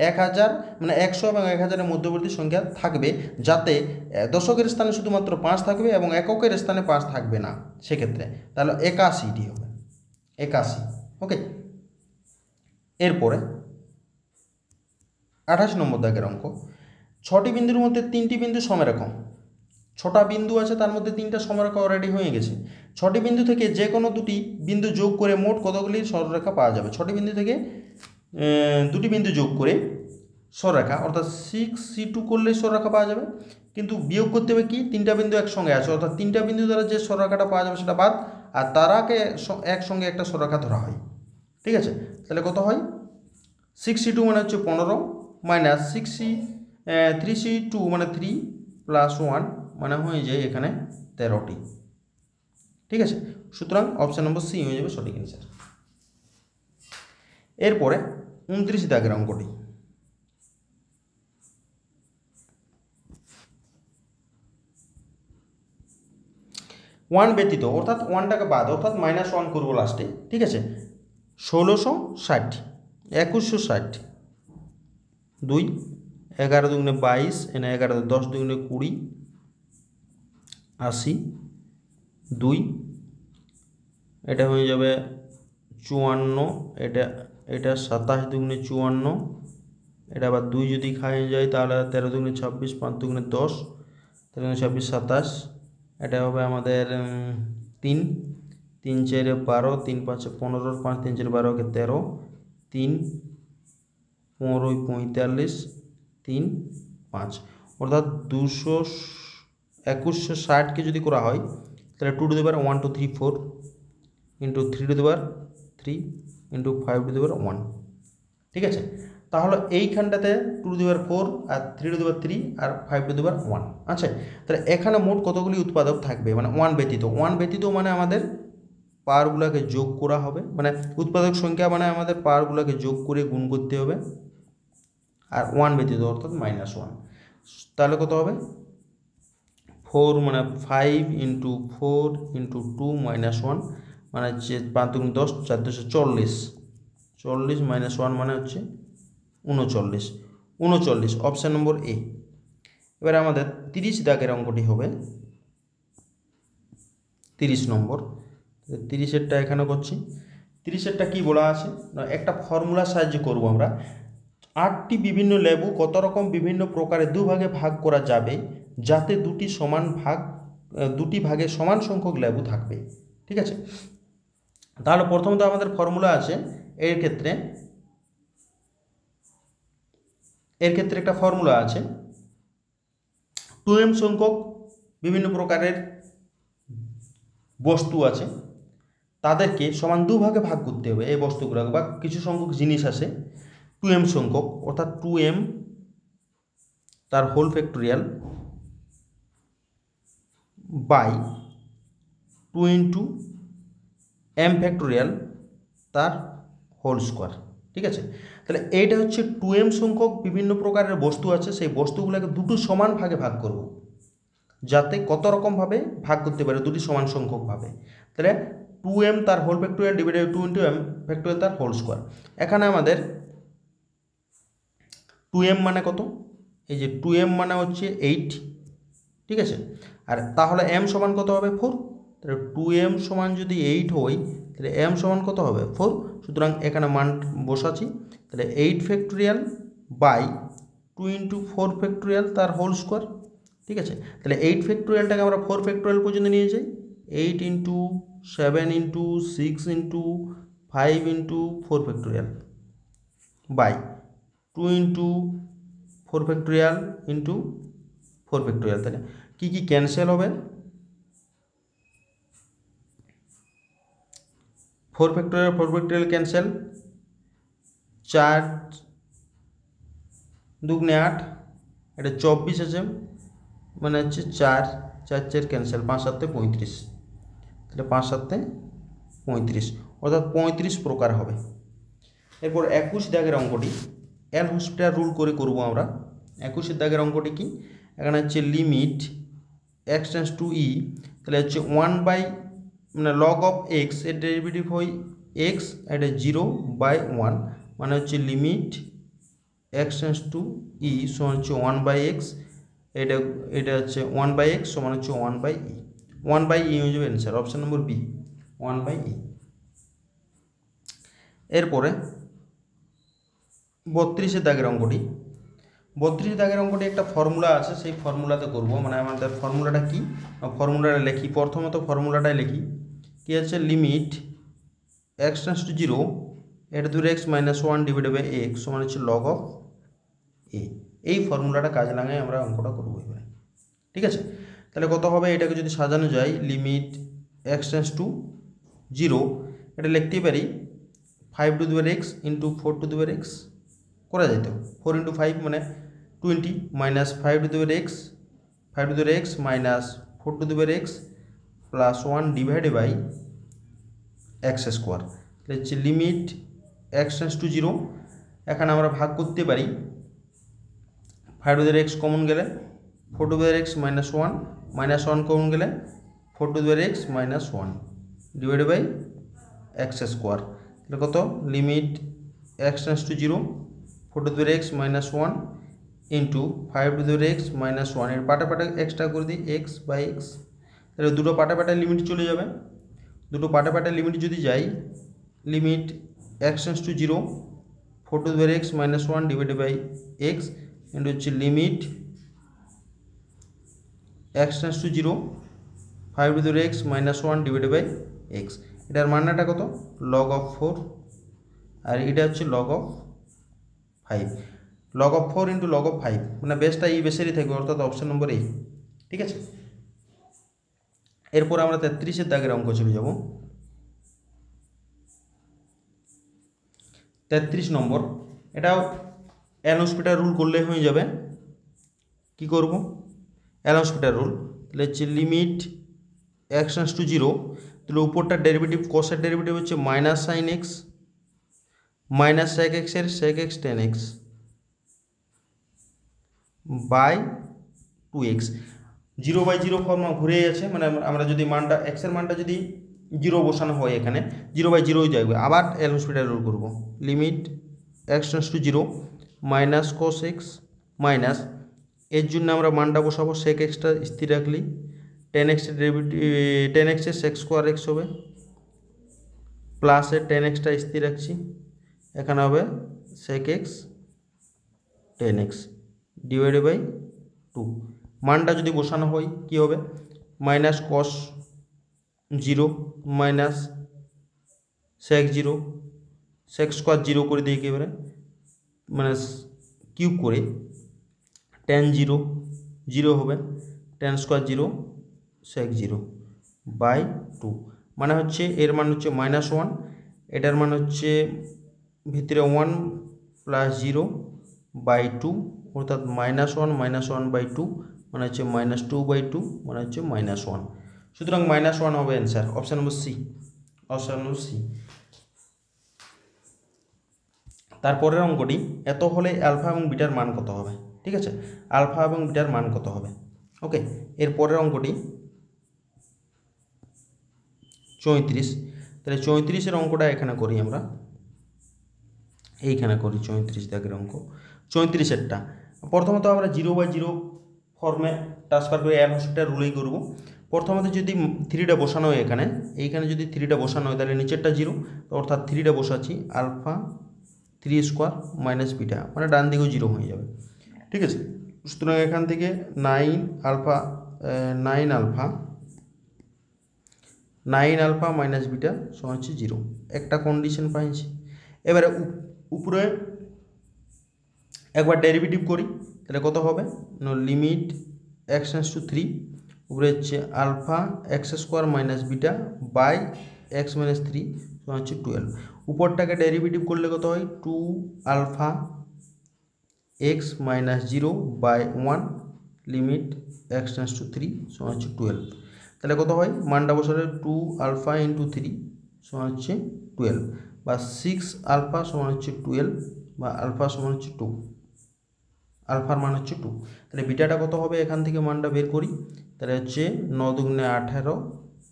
1000 মানে 100 এবং 1000-এর মধ্যবর্তী সংখ্যা থাকবে, যাতে দশকের স্থানে শুধুমাত্র 5 থাকবে এবং এককের স্থানে 5 থাকবে না, সেক্ষেত্রে তাহলে 81টি হবে 81। ওকে, এরপরে 28 নম্বর দাগের অঙ্ক, 6টি বিন্দুর মধ্যে 3টি বিন্দু সমরেখা, 6টা বিন্দু আছে, তার মধ্যে 3টা সমরেখা অলরেডি হয়ে গেছে। 6টি বিন্দু থেকে যে কোনো 2টি বিন্দু যোগ করে মোট কতগুলি সরলরেখা পাওয়া যাবে? 6টি বিন্দু থেকে 2টি বিন্দু যোগ করে সরলরেখা, অর্থাৎ 6C2 করলেই সরলরেখা পাওয়া যাবে, কিন্তু বিয়োগ করতে হবে কি 3টা বিন্দু একসঙ্গে আছে, অর্থাৎ 3টা বিন্দু দ্বারা যে সরলরেখাটা পাওয়া যাবে সেটা বাদ, আর তারাকে একসঙ্গে একটা সরলরেখা ধরা হয়। ঠিক আছে, তাহলে কত হয় 6C2 মানে হচ্ছে 15 মাইনাস 3C2 মানে 3 প্লাস 1 মানে হয়ে যায় এখানে 13টি। ঠিক আছে, সুতরাং অপশান নম্বর সি হয়ে যাবে সঠিক অ্যান্সার। এরপরে 29 দাগের অঙ্কটি, ওয়ান ব্যতীত, অর্থাৎ 1টাকে বাদ, অর্থাৎ -1 করবো লাস্টে। ঠিক আছে, 1660 2160 2 11 দুগুণে 22 এনে 11 10 দুগুণে 20 80 2 এটা হয়ে যাবে 54, এটা 27 দুগুণে 54, এটা আবার 2 যদি খাইয়ে যায় তাহলে 13 দুগুণে 26 5 দুগুণে 10 13 26 27, এটা হবে আমাদের 3 3 4 12 3 5 15 5 3 4 12 के 13 3 15 45 3 5, অর্থাৎ 2160কে যদি করা হয় তাহলে 2 to the power 1 2 3 4 into 3 to the power 3 into 5 to the power 1। ঠিক আছে, তাহলে এইখানটাতে 2 টু দি পাওয়ার 4 আর 3 টু দি পাওয়ার 3 আর 5 টু দি পাওয়ার 1 আচ্ছা, তাহলে এখানে মোট কতগুলি উৎপাদক থাকবে, মানে 1 ব্যতীত মানে আমাদের পাওয়ারগুলোকে যোগ করা হবে, মানে উৎপাদক সংখ্যা মানে আমাদের পাওয়ারগুলোকে যোগ করে গুণ করতে হবে, আর 1 ব্যতীত অর্থাৎ -1, তাহলে কত হবে 4 মানে 5 ইন্টু 4 ইন্টু 2 -1 মানে হচ্ছে 5 দুগুণ 10 4 10 40 40 -1 মানে হচ্ছে 39 অপশান নম্বর এ। এবারে আমাদের 30 দাগের অঙ্কটি হবে 30 নম্বর, 30-এরটা এখানে করছি। 30-এরটা কী বলা আছে না, একটা ফর্মুলার সাহায্যে করব আমরা। 8টি বিভিন্ন লেবু কত রকম বিভিন্ন প্রকারে দুভাগে ভাগ করা যাবে যাতে দুটি ভাগে সমান সংখ্যক লেবু থাকবে। ঠিক আছে, তাহলে প্রথমত আমাদের ফর্মুলা আছে এর ক্ষেত্রে একটা ফর্মুলা আছে 2m সংখ্যক বিভিন্ন প্রকারের বস্তু আছে, তাদেরকে সমান দুভাগে ভাগ করতে হবে। এই বস্তুগুলোকে বা কিছু সংখ্যক জিনিস আছে 2m সংখ্যক, অর্থাৎ 2m তার whole factorial by 2 into m factorial তার হোল স্কোয়ার। ঠিক আছে, তাহলে এইটা হচ্ছে 2m সংখ্যক বিভিন্ন প্রকারের বস্তু আছে, সেই বস্তুগুলোকে দুটো সমান ভাগে ভাগ করব, যাতে কত রকমভাবে ভাগ করতে পারে, দুটি সমান সংখ্যকভাবে। তাহলে 2m তার whole factorial divided 2 into m factorial তার হোল স্কোয়ার। এখানে আমাদের 2m মানে কত, এই যে 2m মানে হচ্ছে 8। ঠিক আছে, আর তাহলে m সমান কত হবে 4। তাহলে 2m সমান যদি 8 হয় তাহলে m সমান কত হবে 4। সুতরাং এখানে মান বসাচ্ছি, তাহলে 8 ফ্যাক্টোরিয়াল বাই 2 ইন্টু 4 ফ্যাক্টোরিয়াল তার হোল স্কোয়ার। ঠিক আছে, তাহলে 8 ফ্যাক্টোরিয়ালটাকে আমরা 4 ফ্যাক্টোরিয়াল পর্যন্ত নিয়ে যাই, 8 into 7 into 6 into 5 into 4 factorial by 2 into 4 factorial into 4 factorial. তাহলে কী কী ক্যান্সেল হবে, 4 ফ্যাক্টোরিয়াল ক্যান্সেল, 4 দুগুণে 8, এটা 24 আছে, মানে হচ্ছে 4 4 ক্যান্সেল, 5 7 35। তাহলে 5 7 35, অর্থাৎ 35 প্রকার হবে। এরপর 21 দাগের অঙ্কটি এল হসপিটাল রুল করে করব আমরা। 21 দাগের অঙ্কটি কি, এখানে হচ্ছে লিমিট x টেন্ডস টু ই, তাহলে হচ্ছে 1 বাই মানে লগ অফ এক্স এর ডেরিভেটিভ হয় এক্স, এটা 0/1, মানে হচ্ছে লিমিট x টেন্ডস টু ই সমান হচ্ছে 1/x, এটা হচ্ছে 1/x সমান হচ্ছে 1/e। 1/e হয়ে যাবে answer, option number B 1/e। এরপরে 32 দাগের অঙ্কটি, 32 দাগের অঙ্কটি একটা ফর্মুলা আছে, সেই ফর্মুলাতে করব। মানে আমাদের ফর্মুলাটা কি, ফর্মুলাটা লিখি, প্রথমত ফর্মুলাটাই লিখি। কি আছে, লিমিট x টেন্ডস টু 0 এটা 2x minus 1 divided by x সমান হচ্ছে লগ অফ এ। এই ফর্মুলাটা কাজে লাগাই আমরা অঙ্কটা করবো এবারে। ঠিক আছে, তাহলে কত হবে, এটাকে যদি সাজানো যায় লিমিট x টেন্ডস টু 0, এটা লিখতে পারি 5 to the power x into 4 to the power x করা যেত, 4 ইন্টু 5 মানে 20 minus 5 to the power x, 5 to the power x minus 4 to the power x plus 1 divided by x square. তাহলে হচ্ছে limit x tends to 0, এখানে আমরা ভাগ করতে পারি 5 to the power x common গেলে 4 to the power x minus 1, minus 1 common গেলে 4 to the power x minus 1 divided by x square. তাহলে কত, limit x tends to 0, 4 to the power x minus 1 into 5 to the power x minus 1, এর পাটা পাটা extra করে দিই x by x। তাহলে দুটো পাটা পাটা লিমিট চলে যাবে, দুটো পাটা পাটা লিমিট যদি যাই, limit x tends to 0, 4 to the power x minus 1 divided by x into হচ্ছে limit x tends to 0, 5 to the power x minus 1 divided by x। এটার মানটা কত, লগ অফ 4, আর এটা হচ্ছে log of 5, log of 4 into log of 5, মানে বেসটা এই বেসেরই থাকবে, অর্থাৎ অপশন নম্বর এই। ঠিক আছে, এরপর আমরা 33 দাগের অঙ্ক চলে যাব। 33 নম্বর, এটাও এল হসপিটাল রুল করলে হয়ে যাবে। কি করব, এল হসপিটাল রুল, তাহলে হচ্ছে লিমিট x টেন্ডস টু 0, তাহলে উপরটার ডেরিভেটিভ কসের ডেরিভেটিভ হচ্ছে minus sine x minus sec এক্সের sec x tan x by 2x। 0/0 form ঘুরে আছে, মানে আমরা যদি মানটা এক্সের মানটা যদি 0 বসানো হয় এখানে 0/0 যাবে। আবার এল হসপিটাল রুল করবো, limit x tends to 0 minus cos x minus, এর জন্য আমরা মানটা বসাবো সেক এক্সটা স্থির রাখলি, 10x ডেরিভেটিভ 10x এর সেক স্কোয়ার এক্স হবে, প্লাসের 10xটা স্থির রাখছি, এখানে হবে সেক এক্স 10x ডিভাইডেড বাই 2। মানটা যদি বসানো হয় কী হবে, minus cos 0 minus sec 0 sec square 0 করে দিয়ে একেবারে মানে কিউব করে টেন 0 0 হবে, টেন স্কোয়ার 0 সেক 0 বাই 2, মানে হচ্ছে এর মান হচ্ছে -1, এটার মান হচ্ছে ভিতরে 1 প্লাস 0 বাই 2, অর্থাৎ -1 বাই 2 মানে হচ্ছে -2/2 মানে হচ্ছে -1। সুতরাং -1 হবে answer, option number C, option number C. তারপরের অঙ্কটি, এত হলে আলফা এবং বিটার মান কত হবে? ঠিক আছে, আলফা এবং বিটার মান কত হবে? ওকে, এর পরের অঙ্কটি 34। তাহলে 34-এর অঙ্কটা এখানে করি আমরা, এইখানে করি 34 দাগের অঙ্ক। 34-এরটা প্রথমত আমরা 0/0 ফর্মে ট্রান্সফার করে এল হসপিটাল রুলেই করব। প্রথমত যদি 3টা বসানো হয় এখানে, এইখানে যদি 3টা বসানো হয় তাহলে নিচেরটা 0, অর্থাৎ 3টা বসাচ্ছি আলফা 3 স্কোয়ার মাইনাস বিটা, মানে ডান দিকেও 0 হয়ে যাবে। ঠিক আছে, সুতরাং এখান থেকে 9 আলফা মাইনাস বিটা সমান হচ্ছে 0, একটা কন্ডিশন পাইছি। এবারে উপরে একবার ডেরিভেটিভ করি, তাহলে কত হবে, লিমিট x টেন্ডস টু 3, উপরে হচ্ছে alpha x square minus beta by x minus 3 সমান হচ্ছে 12। উপরটাকে ডেরিভেটিভ করলে কত হয়, 2 alpha x minus 0 by 1 limit x tends to 3 সমান হচ্ছে 12। তাহলে কত হয়, মানটা বসালে 2 আলফা ইন্টু 3 সমান হচ্ছে 12, বা 6 আলফা সমান হচ্ছে 12, বা আলফা সমান হচ্ছে 2, আলফার মান হচ্ছে 2। তাহলে বিটাটা কত হবে, এখান থেকে মানটা বের করি, তাহলে হচ্ছে 9 দুগুণে 18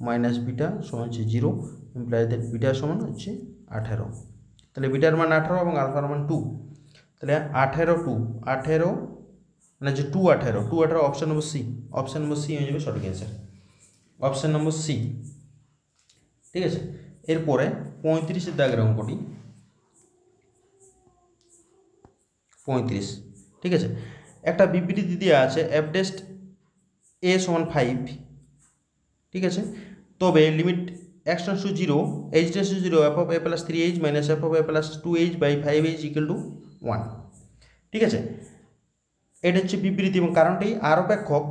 মাইনাস বিটা সমান হচ্ছে 0, ইমপ্লাই দ্যাট বিটা সমান হচ্ছে 18। তাহলে বিটার মান 18 এবং আলফার মান 2, তাহলে 18 মানে যে 2 18 option number C, option number C হয়ে যাবে সঠিক অ্যান্সার, অপশান নম্বর সি। ঠিক আছে, এরপরে 35-এর দাগের অঙ্কটি 35। ঠিক আছে, একটা বিবৃতি দেওয়া আছে f ডেস্ট a সমান 5। ঠিক আছে, তবে limit x tends to 0 h tends to 0 f of a plus 3h minus f of a plus 2h by 5h equal to 1। ঠিক আছে, এটা হচ্ছে বিবৃতি এবং কারণটি আর অপেক্ষক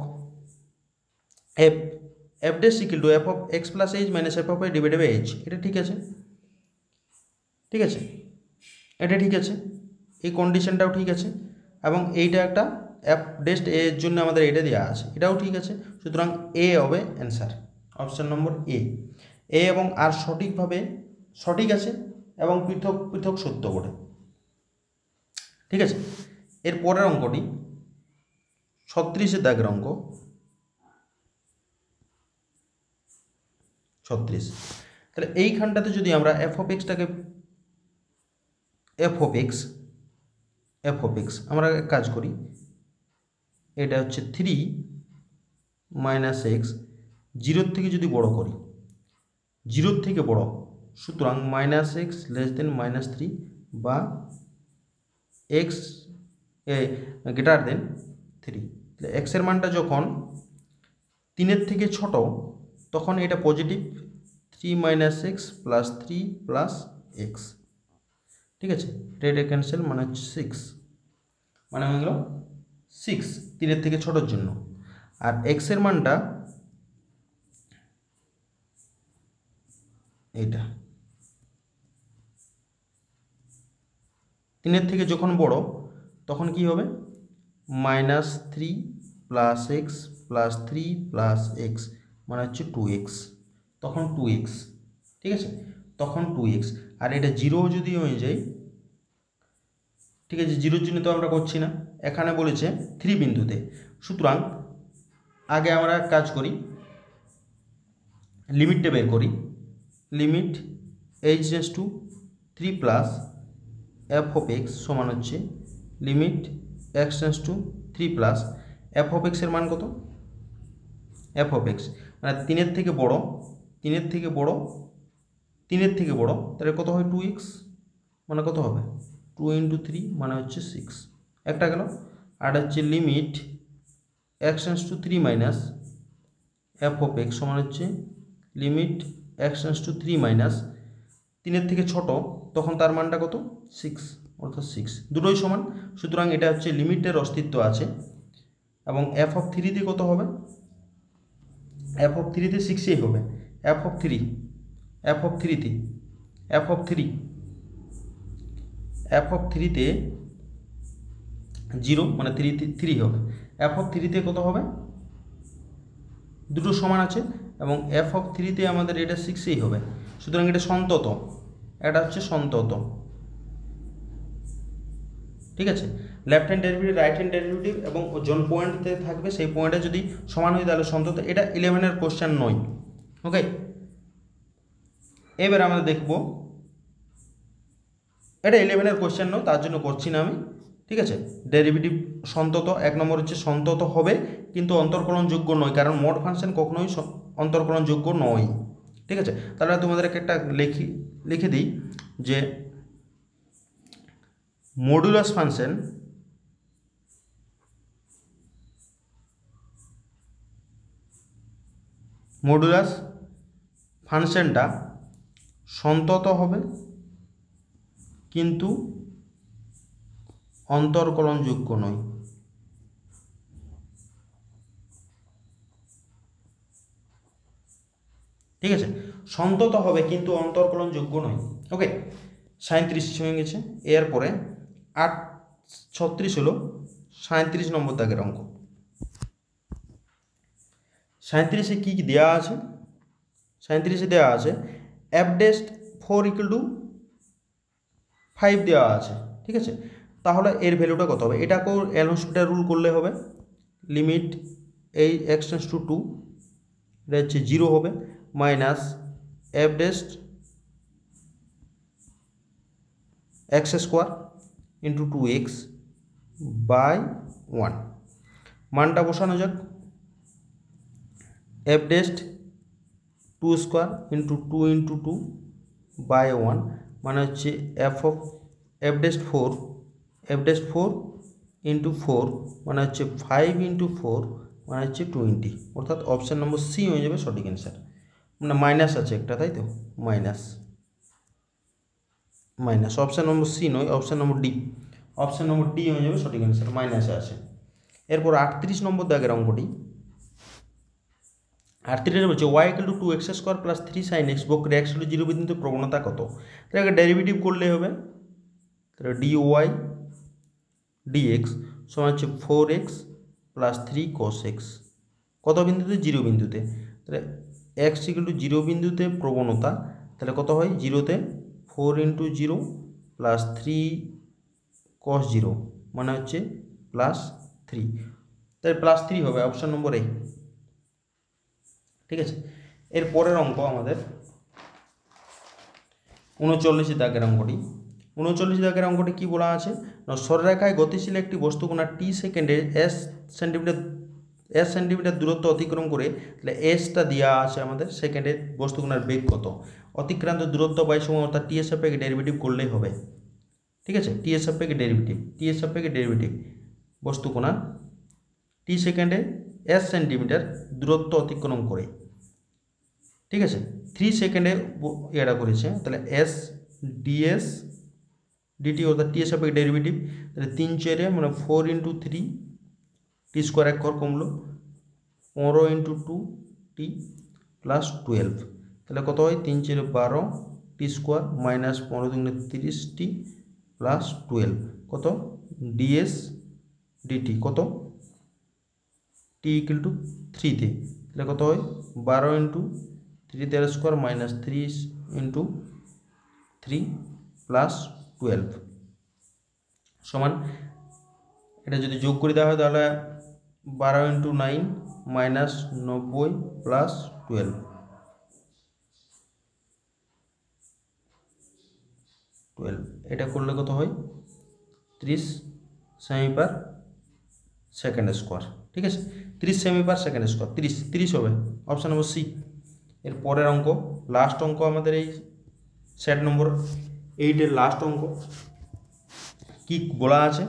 f ডেস্ট equal to f of x plus h minus f of a divided by h। এটা ঠিক আছে, ঠিক আছে, এটা ঠিক আছে, এই কন্ডিশনটাও ঠিক আছে, এবং এইটা একটা f ডেস্ট a এর জন্য আমাদের এটা দেওয়া আছে, এটাও ঠিক আছে। সুতরাং এ হবে অ্যান্সার, অপশান নম্বর এ। এবং আর সঠিকভাবে সঠিক আছে এবং পৃথক পৃথক সত্য বটে। ঠিক আছে, এর পরের অঙ্কটি 36-এর দাগের অঙ্ক 36। তাহলে এইখানটাতে যদি আমরা f অফ এক্স আমরা কাজ করি, এটা হচ্ছে 3 মাইনাস এক্স, 0 থেকে যদি বড় করি, 0 থেকে বড়, সুতরাং মাইনাস এক্স লেস দেন -3 বা এক্স গ্রেটার দেন 3। তাহলে এক্সের মানটা যখন 3-এর থেকে ছোট তখন এটা positive, 3 minus x plus 3 plus x. ঠিক আছে, এটা ক্যান্সেল, মানে হচ্ছে 6, মানে হয়ে গেল 6 3-এর থেকে ছোটোর জন্য। আর এক্সের মানটা এইটা, 3-এর থেকে যখন বড় তখন কি হবে, -3 plus x plus 3 plus x মানে হচ্ছে 2x, তখন 2x। ঠিক আছে, তখন 2x। আর এটা 0 যদি হয়ে যায়, ঠিক আছে, 0-র জন্য তো আমরা করছি না, এখানে বলেছে 3 বিন্দুতে। সুতরাং আগে আমরা কাজ করি, লিমিটটা বের করি, limit h tends to 3 plus f of x সমান হচ্ছে limit x tends to 3 plus f of x এর মান কত, f অফ x মানে 3-এর থেকে বড়, 3-এর থেকে বড়, 3-এর থেকে বড়, তাহলে কত হয় 2x, মানে কত হবে 2 × 3 মানে হচ্ছে 6, একটা গেল। আর হচ্ছে limit x tends to 3 minus f of x সমান হচ্ছে limit x tends to 3 minus 3-এর থেকে ছোট, তখন তার মানটা কত 6, অর্থাৎ 6 দুটোই সমান। সুতরাং এটা হচ্ছে লিমিটের অস্তিত্ব আছে। এবং এফ অফ 3 কত হবে, এফ অফ 3 6ই হবে। F of 3 F of 3 F of 3 F of 3 0 মানে 3 হবে। এফ অফ 3 কত হবে, দুটো সমান আছে এবং এফ অফ 3 আমাদের এটা 6ই হবে। সুতরাং এটা সন্তত, এটা হচ্ছে সন্তত। ঠিক আছে, left hand derivative right hand derivative এবং জন পয়েন্টতে থাকবে, সেই পয়েন্টে যদি সমান হয় তাহলে সন্তত। এটা 11-এর কোশ্চেন নয়। ওকে, এবার আমরা দেখব, এটা 11-এর কোশ্চেন নয়, তার জন্য করছি না আমি। ঠিক আছে, ডেরিভেটিভ সন্তত, 1 নম্বর হচ্ছে সন্তত হবে কিন্তু অন্তর্কলনযোগ্য নয়, কারণ মোড ফাংশন কখনোই অন্তর্কলনযোগ্য নয়। ঠিক আছে, তাহলে তোমাদেরকে একটা লিখে দিই যে মডুলাস ফাংশনটা সন্তত হবে কিন্তু অন্তর্কলনযোগ্য নয়। ঠিক আছে, সন্তত হবে কিন্তু অন্তর্কলনযোগ্য নয়। ওকে, 37 হয়ে গেছে। এরপরে 36 হলো 37 নম্বর দাগের অঙ্ক। 37-এ কী কী দেওয়া আছে, 37-এ দেওয়া আছে এফ ড্যাশ 4 = 5 দেওয়া আছে। ঠিক আছে, তাহলে এর ভ্যালুটা কত হবে, এটাকেও এল'হসপিটাল রুল করলে হবে। লিমিট এই এক্স টেন্স টু 2, এটা হচ্ছে 0 হবে, minus f dash x square into 2x by 1। মানটা বসানো যাক, f dash 2 square into 2 into 2 by 1 মানে হচ্ছে এফ ড্যাশ 4 ইন্টু 4 মানে হচ্ছে 5 ইন্টু 4 মানে হচ্ছে 20, অর্থাৎ অপশান নম্বর সি হয়ে যাবে সঠিক অ্যান্সার। মানে মাইনাস আছে একটা, তাই তো, মাইনাস অপশান নম্বর সি নয়, অপশান নম্বর ডি হয়ে যাবে সঠিক অ্যান্সার, মাইনাসে আছে। এরপর 38 নম্বর দাগের অঙ্কটি। 38 বলছে y = 2x² + 3 sin x বক্রে x = 0 বিন্দুতে প্রবণতা কত। তাহলে ডেরিভেটিভ করলেই হবে, তাহলে dy dx সমান হচ্ছে 4x + 3 cos x, কত বিন্দুতে, 0 বিন্দুতে। তাহলে x = 0 বিন্দুতে প্রবণতা, তাহলে কত হয়, 0-তে 4 × 0 + 3 cos 0 মানে হচ্ছে +3, তাই +3 হবে অপশান নম্বর এ। ঠিক আছে, এর পরের অঙ্ক আমাদের 39 দাগের অঙ্কটি। 39 দাগের অঙ্কটি কী বলা আছে না, সরলরেখায় গতিশীল একটি বস্তুকণা টি সেকেন্ডে s সেন্টিমিটার দূরত্ব অতিক্রম করে, তাহলে এসটা দেওয়া আছে আমাদের, সেকেন্ডে বস্তুকণার বেগ কত, অতিক্রান্ত দূরত্ব বাই সময়, অর্থাৎ টি এর সাপেক্ষে ডেরিভেটিভ করলেই হবে। ঠিক আছে, টি এর সাপেক্ষে ডেরিভেটিভ বস্তুকণা টি সেকেন্ডে s সেন্টিমিটার দূরত্ব অতিক্রম করে। ঠিক আছে, 3 সেকেন্ডে এটা করেছে, তাহলে s ds dt অর্থাৎ টি এর সাপেক্ষে ডেরিভেটিভ, তাহলে 3 4 মানে 4 × 3 টি স্কোয়ার এক ঘর কমলো, 15 × 2 টি প্লাস 12, তাহলে কত হয়, 3 4 12 টি স্কোয়ার মাইনাস 15 × 30 টি প্লাস 12, কত ds dt কত টি = 3-তে, তাহলে কত হয় 12 × 3 স্কোয়ার মাইনাস 3 × 3 প্লাস 12 সমান, এটা যদি যোগ করে দেওয়া হয় তাহলে 12 × 9 মাইনাস 90 প্লাস 12, এটা করলে কত হয় 30 সেমি/সেকেন্ড স্কোয়ার। ঠিক আছে, 30 সেমি/সেকেন্ড স্কোয়ার 30 হবে অপশান নম্বর সি। এর পরের অঙ্ক, লাস্ট অঙ্ক আমাদের এই সেট নম্বর 8-এর লাস্ট অঙ্ক। কি বলা আছে,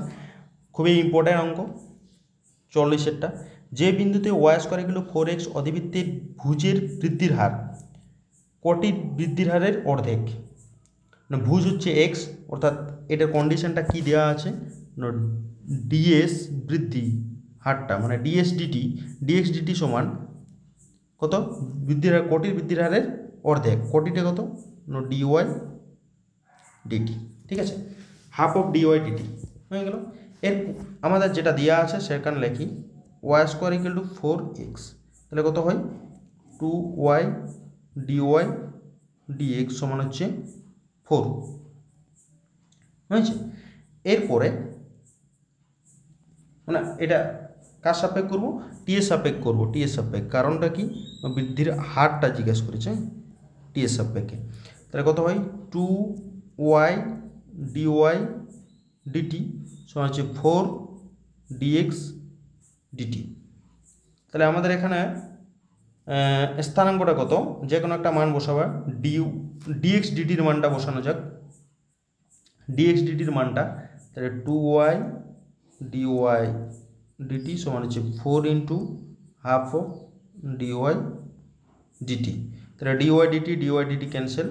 খুবই ইম্পর্ট্যান্ট অঙ্ক 40-এরটা। যে বিন্দুতে y square equal to 4x অধিবৃত্তের ভুজের বৃদ্ধির হার কটির বৃদ্ধির হারের অর্ধেক। মানে ভুজ হচ্ছে এক্স, অর্থাৎ এটার কন্ডিশনটা কি দেওয়া আছে, ডিএস বৃদ্ধি হারটা মানে ডিএক্স ডিটি সমান কত, বৃদ্ধির হার কটির বৃদ্ধির হারের অর্ধেক। কটিটা কত, ডিওয়াই ডিটি, ঠিক আছে, হাফ অফ ডিওয়াই ডিটি হয়ে গেল। এর আমাদের যেটা দেওয়া আছে সেখানে লিখি Y square equal to 4x, তাহলে কত হয় 2y ডিওয়াই ডিএক্স সমান হচ্ছে 4 হয়েছে। এরপরে মানে এটা কার সাপেক্ষ করবো, টি এর সাপেক্ষ করবো, টি এর সাপেক্ষ। কারণটা কি, বৃদ্ধির হারটা জিজ্ঞেস করেছে টি এর সাপেক্ষে। তাহলে কত হয় 2y ডিওয়াই ডিটি সমান হচ্ছে 4 ডিএক্স ডিটি। তাহলে আমাদের এখানে স্থানাঙ্কটা কত, যে কোনো একটা মান বসাবা, ডিএক্স ডিটির মানটা বসানো যাক, ডিএক্স ডিটির মানটা, তাহলে 2y ডিওয়াই ডিটি সমান হচ্ছে 4 into half of dy dt. তাহলে ডিওয়াই ডিটি ক্যান্সেল,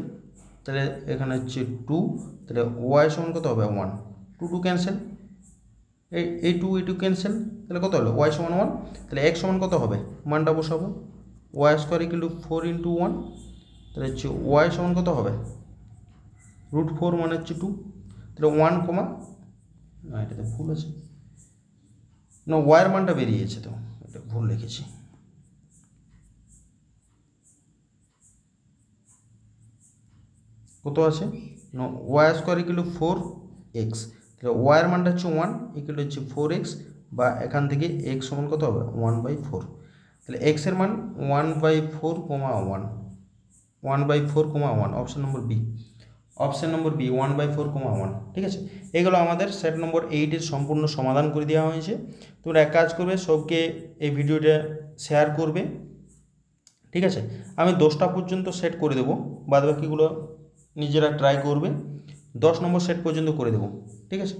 তাহলে এখানে হচ্ছে 2, তাহলে ওয়াই সমান কত হবে 1, 2 ক্যান্সেল, এই 2 ক্যান্সেল, তাহলে কত হলো ওয়াই সমান 1। তাহলে x সমান কত হবে, মানটা বসাবো, y square equal to 4 into 1, তাহলে হচ্ছে ওয়াই সমান কত হবে √4 মানে হচ্ছে 2, তাহলে 1 কমা, না এটাতে ভুল আছে, না ওয়াইয়ের মানটা বেরিয়েছে, তো এটা ভুল লিখেছি, কত আছে না Y square equal to 4x, তাহলে ওয়াইয়ের মানটা হচ্ছে 1 ইকুয়াল হচ্ছে 4x, বা এখান থেকে x সমান কত হবে 1/4, তাহলে x এর মান 1/4, 1/4, অপশন নম্বর বি, 1/4, 1, ঠিক আছে। এগুলো আমাদের সেট নম্বর 8-এর সম্পূর্ণ সমাধান করে দেওয়া হয়েছে। তোমরা এক কাজ করবে, সবকে এই ভিডিওটা শেয়ার করবে, ঠিক আছে। আমি 10টা পর্যন্ত সেট করে দেবো, বাদবাকিগুলো নিজেরা ট্রাই করবে, 10 নম্বর সেট পর্যন্ত করে দেবো, ঠিক আছে।